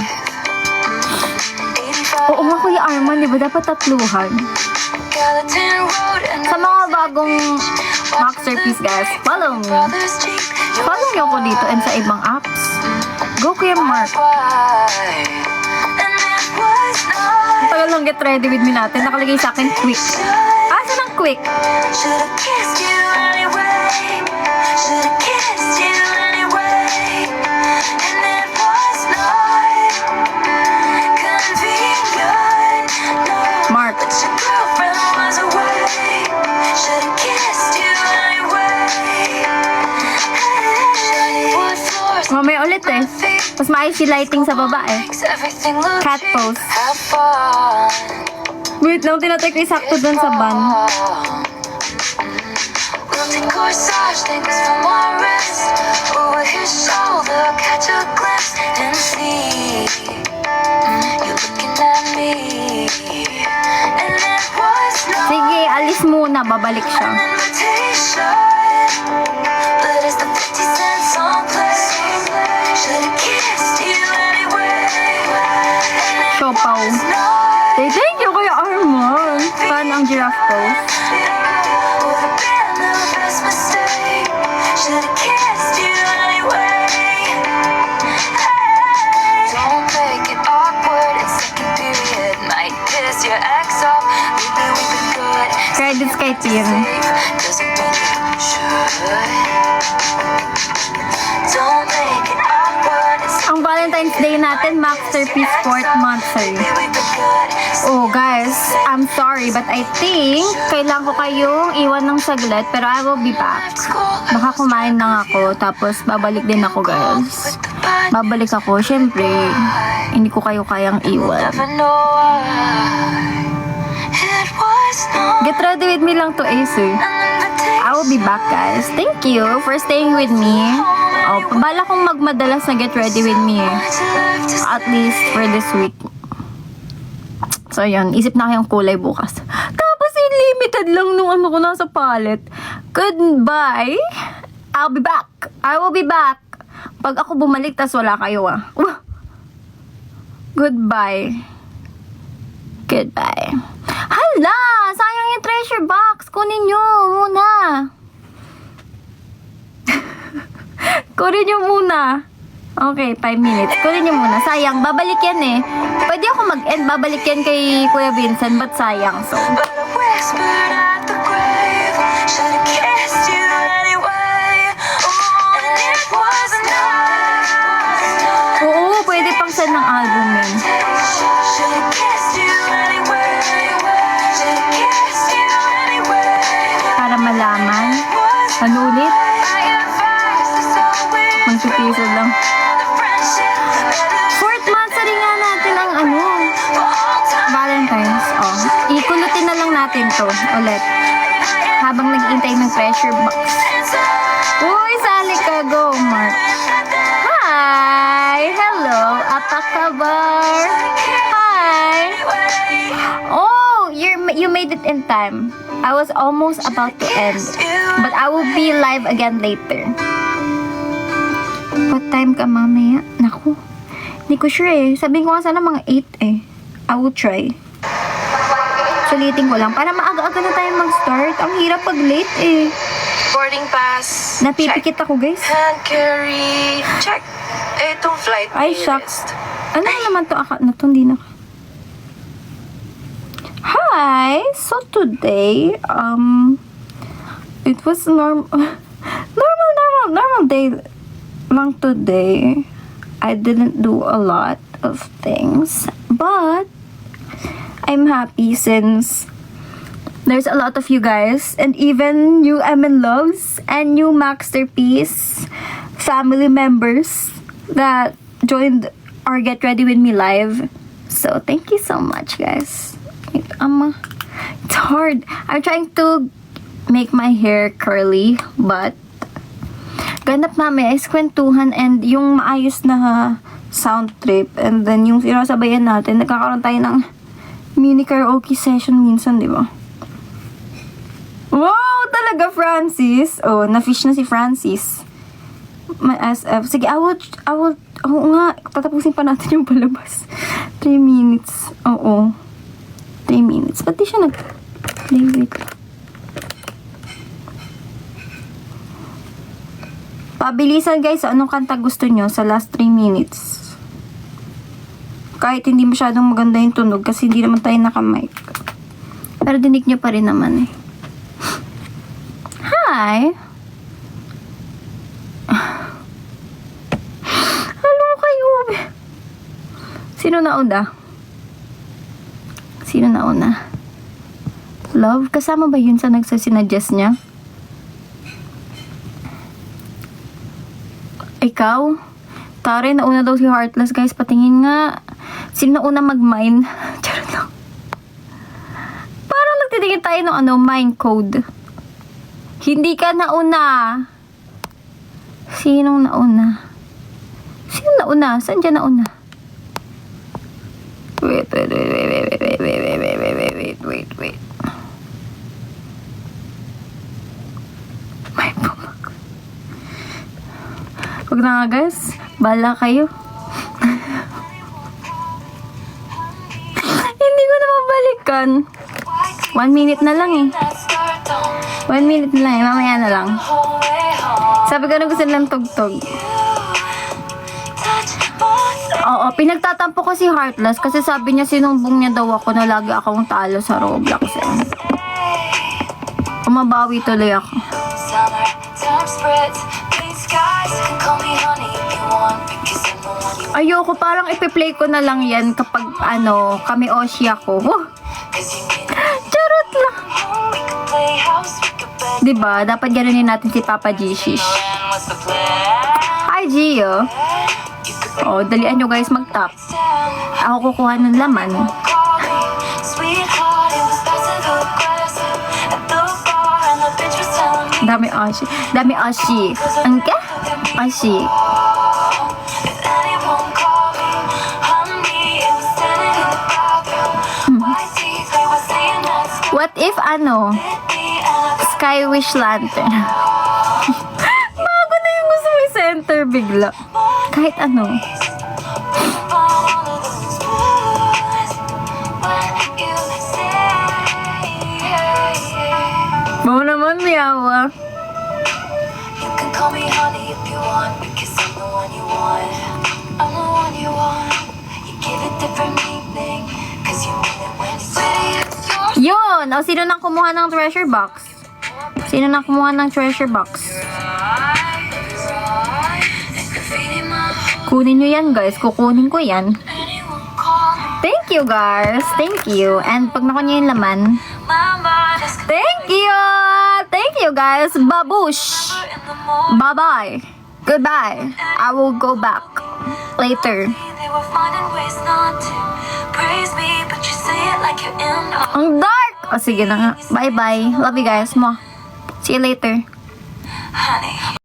85 Oo nga, Kuya Arman, di ba? Dapat tatluhan. Gallatin Road and Sa mga bagong masterpiece, guys, follow me. Brothers Jeep. Follow nyo ako dito and sa ibang apps. Go, Kuya Mark. And it was Ang not. tagal lang get ready with me natin. Nakalagay sa akin, quick. Asa ng quick? Should've kissed you anyway. Should've kissed you anyway. And it was not convenient. No, Mark. but your girlfriend was away. Should've kissed you anyway. Shiny wood floors. Mamaya ulit eh. Mas maayos si lighting sa baba eh. Makes everything look Cat cheap. pose. Have fun. Wait lang, tinatry ko isakto dun sa van. Wilting corsage things from my wrist. Over his shoulder, catch a glimpse and see you looking at me. And it was no Sige, alis muna. Babalik siya. invitation, but as the 50 Cent song plays, should've kissed you anyway. And it Siopaw. was not Thank you, Kuya Arman. Fan ang giraffe pose. would have been the best mistake. Should've kissed you anyway. Hey, don't make it awkward in second period. Might piss your ex off. Maybe we've been good. Credits kay Tim. Doesn't mean you should. Don't make it awkward in second Ang Valentine's Day natin, Masterpiece 4th month, sorry. period. We've been good. Oh, guys, I'm sorry, but I think kailangan ko kayong iwan ng saglit, pero I will be back. Baka kumain lang ako, tapos babalik din ako, guys. Babalik ako, syempre, hindi ko kayo kayang iwan. Never know why. It was not Get ready with me lang to, Ace, eh. an invitation. I will be back, guys. Thank you for staying with me. Oh, pabala kong magmadalas na get ready with me, eh. At least for this week. So, yun. Isip na kayong kulay bukas. Tapos, limited lang nung ano ko nasa palette. Goodbye. I'll be back. I will be back. Pag ako bumalik, tas wala kayo, ah. Goodbye. Goodbye. Hala! Sayang yung treasure box. Kunin nyo muna. Kunin nyo muna. Okay, 5 minutes. Kunin niyo muna. Sayang, babalik yan eh. Pwede ako mag-end, babalik yan kay Kuya Vincent, but sayang. So, But I whispered at the grave, should've kissed you anyway. Oh, and it was enough. oo, pwede pang send ng album yun. Should've kissed you anyway. Should've kissed you anyway. Para malaman. Ano ulit? My advice is always Magpipiso lang. the friendship that is 4th month sa rin nga natin ang ano, for all time. Valentine's. Oh, ikulutin na lang natin to ulit. Habang nag-iintay ng pressure box. Uy, sali ka. Go, Mark. Hi! Hello! Apa kabar? Hi! Oh, you made it in time. I was almost about to end. But I will be live again later. What time ka mamaya? Naku. Hindi ko sure eh. Sabihin ko nga sana mga 8 eh. I will try. Sulitin ko lang. Para maaga-aga na tayo mag-start. Ang hirap pag late eh. Boarding pass. Napipikit ako guys. Hand carry. Check. Itong flight Ay, list. shucks. Ano naman to? Na to, hindi na. Hi! So today, it was normal day lang today. I didn't do a lot of things, but I'm happy since there's a lot of you guys, and even you Emin Loves and you Masterpiece family members that joined our Get Ready With Me live. So thank you so much, guys. Wait, it's hard. I'm trying to make my hair curly, but ganap namin is kwentuhan and yung maayos na sound trip, and then yung sinasabayan natin, nagkakaroon tayo ng mini karaoke session minsan, di ba? Wow, talaga, Francis. Oh, na-fish na si Francis. My SF. Sige, I will, oo nga, tatapusin pa natin yung palabas. 3 minutes. Oo. 3 minutes. Ba't di siya wait. Pabilisan guys, anong kanta gusto nyo sa last 3 minutes? Kahit hindi masyadong maganda yung tunog kasi hindi naman tayo naka-mic. Pero dinig nyo pa rin naman eh. Hi! Hello kayo! Sino nauna? Sino nauna? Love? Kasama ba yun sa nagsasinadjust niya? Ikaw? Tare, nauna daw si Heartless, guys. Patingin nga. Sino nauna mag-mine? Charot lang. Parang nagtitingin tayo ng mine code. Hindi ka nauna. Sinong nauna? Sino nauna? Saan dyan nauna? Wait. May pumak. Huwag na nga guys. Bala kayo. Hindi ko na mabalikan. 1 minute na lang eh. 1 minute na lang eh. Mamaya na lang. Sabi ko na gusto nilang tugtog. Oo, pinagtatampo ko si Heartless kasi sabi niya sinumbong niya daw ako na lagi akong talo sa Roblox eh. Umabawi tuloy ako. Ayoko, parang ipi-play ko na lang yan kapag kami Oshi ako. Charot lang. Diba? Dapat ganunin natin si Papa G-Shish. Hi, Gio. Oh, dalian nyo guys mag-tap. Ako kukuha ng laman. Dami Oshi. Dami Oshi. Ang ka? Oshi. What if Sky Wish Lantern? Bago na yung gusto mo center bigla. Kahit ano. Mo naman, miyawa. You can call me honey if you want, because I'm the one you want. yun? O, sino nang kumuha ng treasure box? Sino nang kumuha ng treasure box? Kunin nyo yan, guys. Kukunin ko yan. Thank you, guys. Thank you. And pag nakuha nyo yung laman, thank you! Thank you, guys. Babush! Bye-bye. Goodbye. I will go back later. They were finding ways not to praise me, but you say it like you're in awe. Ang dark! O, sige na nga. Bye-bye. Love you guys. Mwah. See you later. Honey.